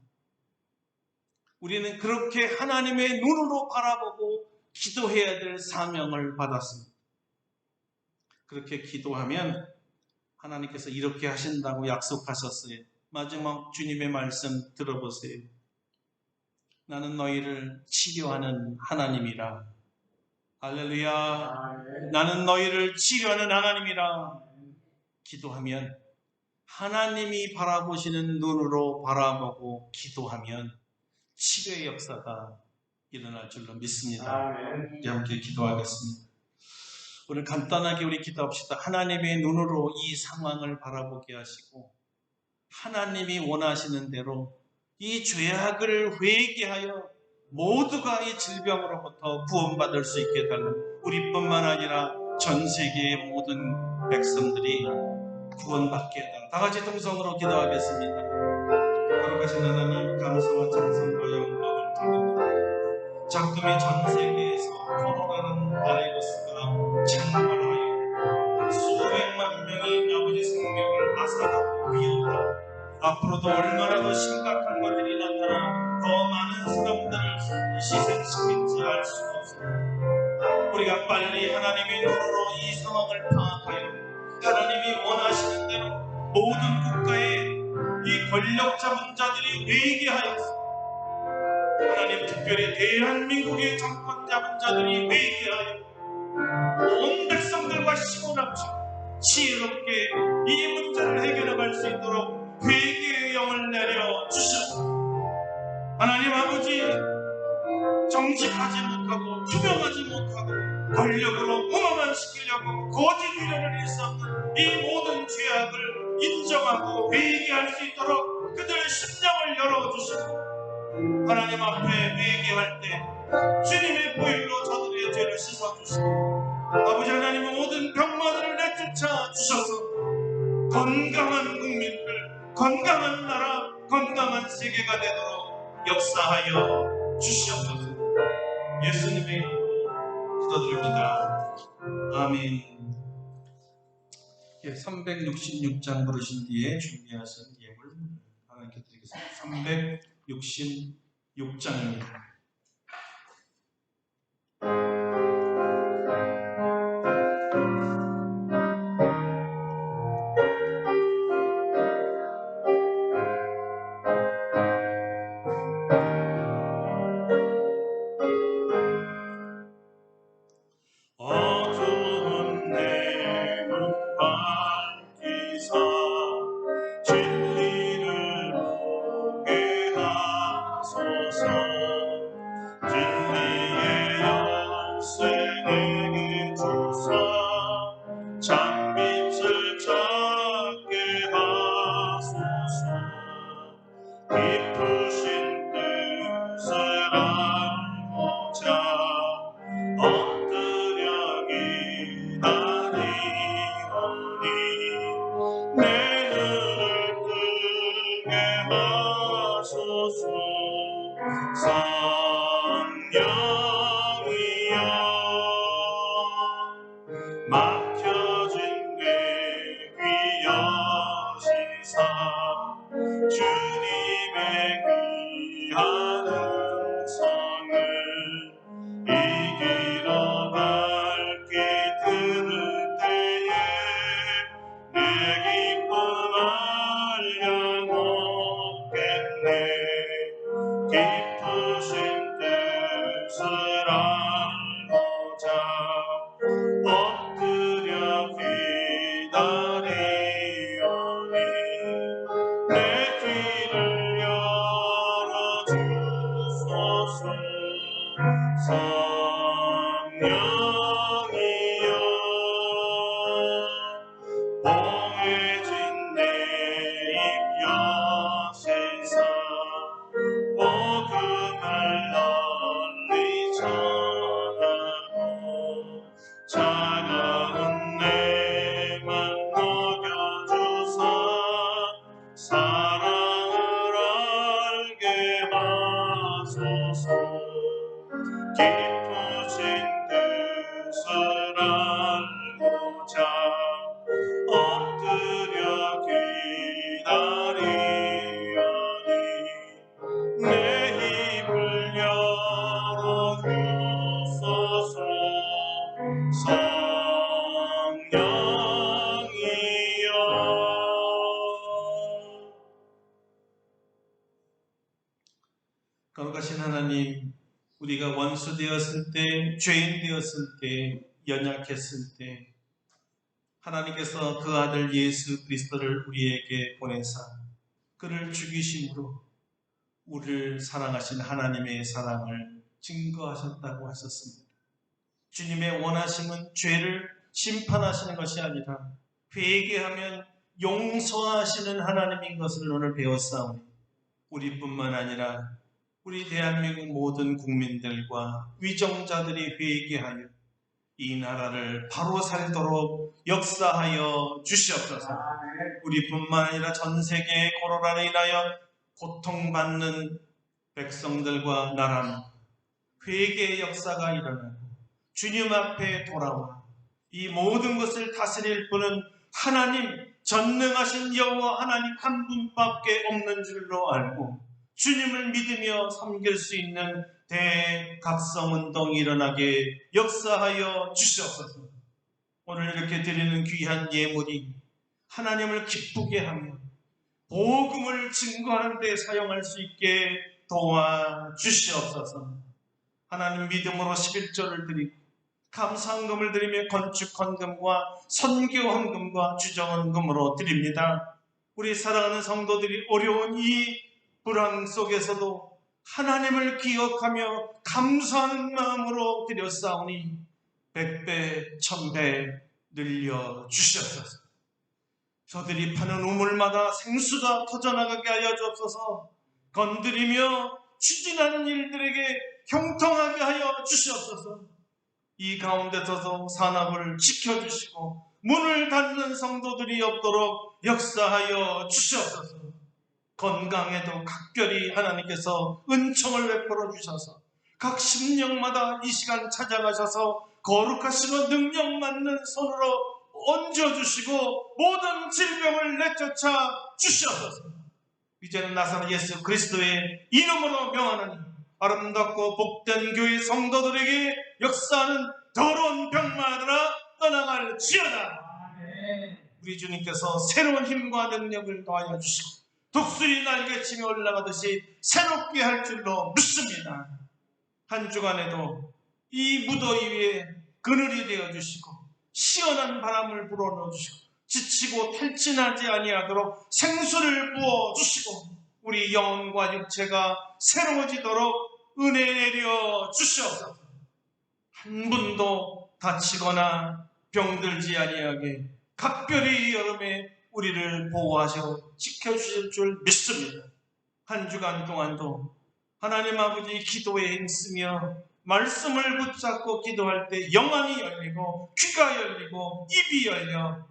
우리는 그렇게 하나님의 눈으로 바라보고 기도해야 될 사명을 받았습니다. 그렇게 기도하면 하나님께서 이렇게 하신다고 약속하셨어요. 마지막 주님의 말씀 들어보세요. 나는 너희를 치료하는 하나님이라. 할렐루야. 나는 너희를 치료하는 하나님이라. 기도하면, 하나님이 바라보시는 눈으로 바라보고 기도하면 치료의 역사가 일어날 줄로 믿습니다. 우리 함께 기도하겠습니다. 오늘 간단하게 우리 기도합시다. 하나님의 눈으로 이 상황을 바라보게 하시고 하나님이 원하시는 대로 이 죄악을 회개하여 모두가 이 질병으로부터 구원받을 수 있게 달라. 우리뿐만 아니라 전 세계의 모든 백성들이 구원받게 해달라. 다 같이 동성으로 기도하겠습니다. 거룩하신 하나님, 감사와 찬송과 영광을 드립니다. 작금의 전 세계에서 코로나는 바이러스가 창궐하여 수백만 명의 아버지 생명을 앗아가고 위협하고 앞으로도 얼마나 더 심각한 것들이 나타나 더 많은 사람들을 희생시킬지 알 수가 없습니다. 우리가 빨리 하나님의 눈으로 이 상황을 파악하여 하나님이 원하시는 대로 모든 국가의 이 권력 잡은 자들이 회개하였습니다. 하나님, 특별히 대한민국의 정권 잡은 자들이 회개하여 온 백성들과 시원합시고 지혜롭게 이 문제를 해결해갈 수 있도록 회개의 영을 내려주셨습니다. 하나님 아버지, 정직하지 못하고 투명하지 못하고 권력으로 무너만 시키려고 거짓 위로를 일삼는 이 모든 죄악을 인정하고 회개할 수 있도록 그들의 심령을 열어주시고, 하나님 앞에 회개할 때 주님의 보혈로 저들의 죄를 씻어주시고, 아버지 하나님은 모든 병마들을 내쫓아 주셔서 건강한 국민들, 건강한 나라, 건강한 세계가 되도록 역사하여 주시옵소서. 예수님의 이름으로 기도드립니다. 아멘. 366장 부르신 뒤에 준비하신 예물 하나님께 드리겠습니다. 366장입니다. 알고자 엎드려 기다리오니 내 뒤를 열어주소서. 성령이여 봉해진 내 입 여시사 복음을 널리 전하고 차가운 내만 녹여주사 사랑을 알게 하소서. 깊으신 뜻을 알고자 엎드려 기다리오니 내 입을 열어주소서. 성령이여 거룩하신 하나님, 우리가 원수 되었을 때, 죄인 되었을 때, 연약했을 때 하나님께서 그 아들 예수 그리스도를 우리에게 보내사 그를 죽이심으로 우리를 사랑하신 하나님의 사랑을 증거하셨다고 하셨습니다. 주님의 원하심은 죄를 심판하시는 것이 아니라 회개하면 용서하시는 하나님인 것을 오늘 배웠사오니 우리뿐만 아니라 우리 대한민국 모든 국민들과 위정자들이 회개하여 이 나라를 바로 살도록 역사하여 주시옵소서. 우리뿐만 아니라 전 세계의 코로나로 인하여 고통받는 백성들과 나라는 회개의 역사가 일어나고 주님 앞에 돌아와 이 모든 것을 다스릴 분은 하나님, 전능하신 여호와 하나님 한 분밖에 없는 줄로 알고 주님을 믿으며 섬길 수 있는 대각성운동이 일어나게 역사하여 주시옵소서. 오늘 이렇게 드리는 귀한 예물이 하나님을 기쁘게 하며 복음을 증거하는 데 사용할 수 있게 도와주시옵소서. 하나님 믿음으로 11조를 드리고 감사헌금을 드리며 건축헌금과 선교헌금과 주정헌금으로 드립니다. 우리 사랑하는 성도들이 어려운 이 불황 속에서도 하나님을 기억하며 감사하는 마음으로 드렸사오니 100배, 1000배 늘려주시옵소서. 저들이 파는 우물마다 생수가 터져나가게 하여 주옵소서. 건드리며 추진하는 일들에게 형통하게 하여 주시옵소서. 이 가운데서도 산업을 지켜주시고 문을 닫는 성도들이 없도록 역사하여 주시옵소서. 건강에도 각별히 하나님께서 은총을 베풀어 주셔서 각 심령마다 이 시간 찾아가셔서 거룩하시고 능력 많는 손으로 얹어주시고 모든 질병을 내쫓아 주시옵소서. 이제는 나사렛 예수 그리스도의 이름으로 명하노니 아름답고 복된 교회 성도들에게 역사하는 더러운 병마들아 떠나갈지어다. 우리 주님께서 새로운 힘과 능력을 더하여 주시고 독수리 날개치며 올라가듯이 새롭게 할 줄로 믿습니다. 한 주간에도 이 무더위 위에 그늘이 되어주시고 시원한 바람을 불어넣어주시고 지치고 탈진하지 아니하도록 생수를 부어주시고 우리 영혼과 육체가 새로워지도록 은혜 내려 주시옵소서. 한 분도 다치거나 병들지 아니하게 각별히 이 여름에 우리를 보호하시고 지켜주실 줄 믿습니다. 한 주간 동안도 하나님 아버지 기도에 힘쓰며 말씀을 붙잡고 기도할 때 영안이 열리고 귀가 열리고 입이 열려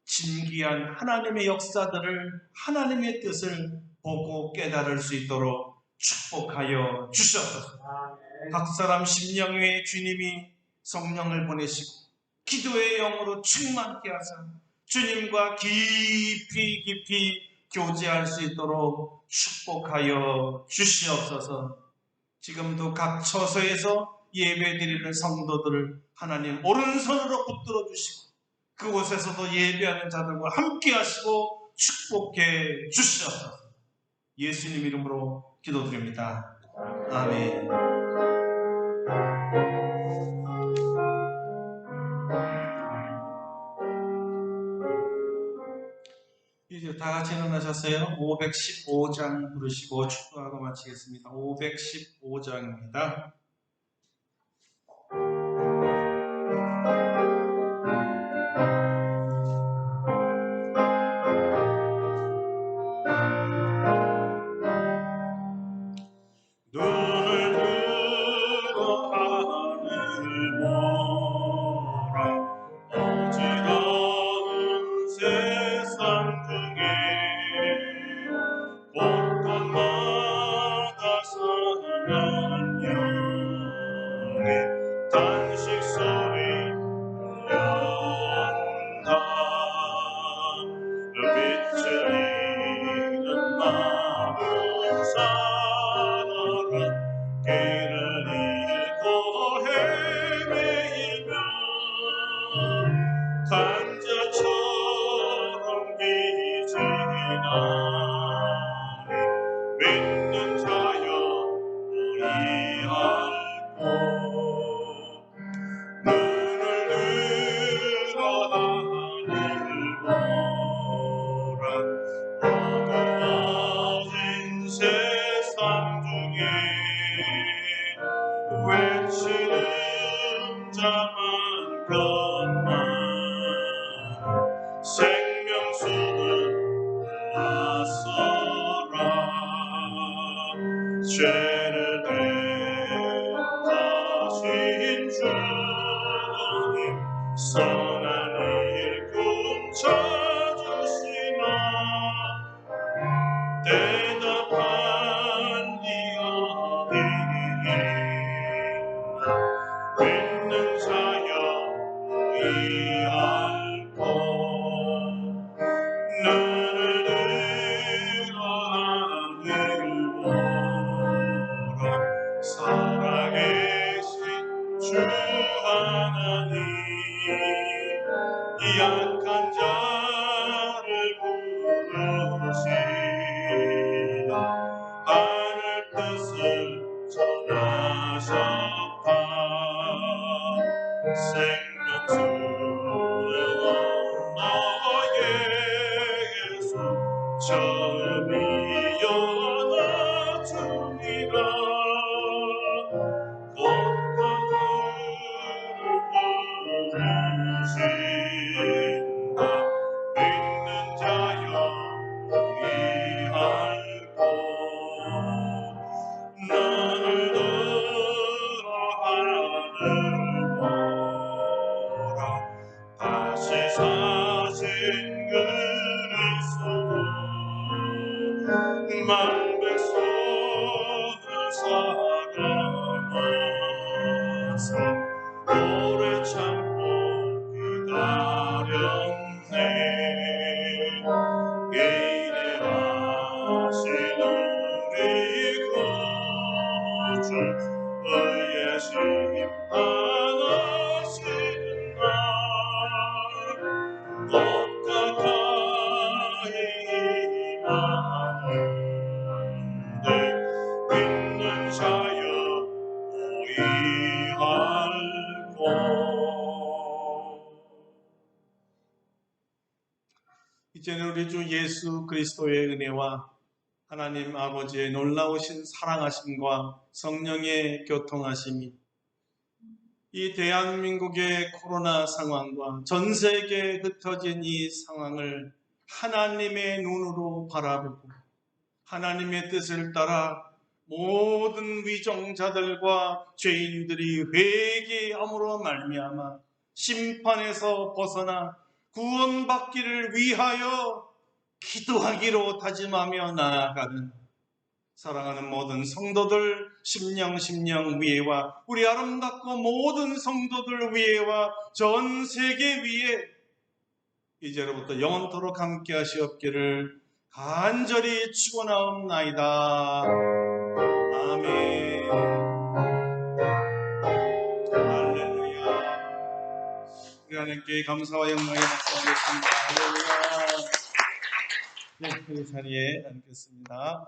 진귀한 하나님의 역사들을 하나님의 뜻을 보고 깨달을 수 있도록 축복하여 주시옵소서. 각 사람 심령 위에 주님이 성령을 보내시고 기도의 영으로 충만케 하사 주님과 깊이 교제할 수 있도록 축복하여 주시옵소서. 지금도 각 처소에서 예배드리는 성도들을 하나님 오른손으로 붙들어 주시고 그곳에서도 예배하는 자들과 함께 하시고 축복해 주시옵소서. 예수님 이름으로 기도드립니다. 아멘. 같이 일어나셨어요? 515장 부르시고 축도하고 마치겠습니다. 515장입니다. 눈을 들어 하늘을 보라. 어지러운 세상 중에 곳곳마다 사는 영의 단식 소리 들려온다. 빛을 잃은 마음 살아라. 길을 잃고 헤매이며 간자처럼 기진하니 믿는 자여 우리 알고 눈을 들어 하늘을 보라. 어두워진 세상 중에 외치는 자만 것만 생명수는 나서라. 죄를 대하신 주님 선한 일꾼 찾으시나. 대답한 이 어디에 믿는 자여 우리 알고 눈을 들어 하늘을 보라. 살아계신 주 하나님 약한 자를 부르시다 하늘 뜻을 전하셨다. 생명수는 너의 예수 처음이여 낮으리라. 곧그 부르신다. 믿는 자여 우리 알고 너를 들어 하늘 보라. 다시 사신 그리스도 만백성을 사랑하사 오래 참고 기다렸네. 인내하신 우리 구주 의의 심판하시는 날 꽃과 가히 임하는데 믿는 자여 우리 알고. 이제는 우리 주 예수 그리스도의 은혜와 하나님 아버지의 놀라우신 사랑하심과 성령의 교통하심이 이 대한민국의 코로나 상황과 전 세계에 흩어진 이 상황을 하나님의 눈으로 바라보고 하나님의 뜻을 따라 모든 위정자들과 죄인들이 회개함으로 말미암아 심판에서 벗어나 구원받기를 위하여 기도하기로 다짐하며 나아가는 사랑하는 모든 성도들 심령 위에와 우리 아름답고 모든 성도들 위에와 전 세계 위에 이제로부터 영원토록 함께 하시옵기를 간절히 축원하옵나이다. 아멘. 할렐루야. 우리 하나님께 감사와 영광의 박수하겠습니다. 할렐루야. 네, 그 자리에 앉겠습니다.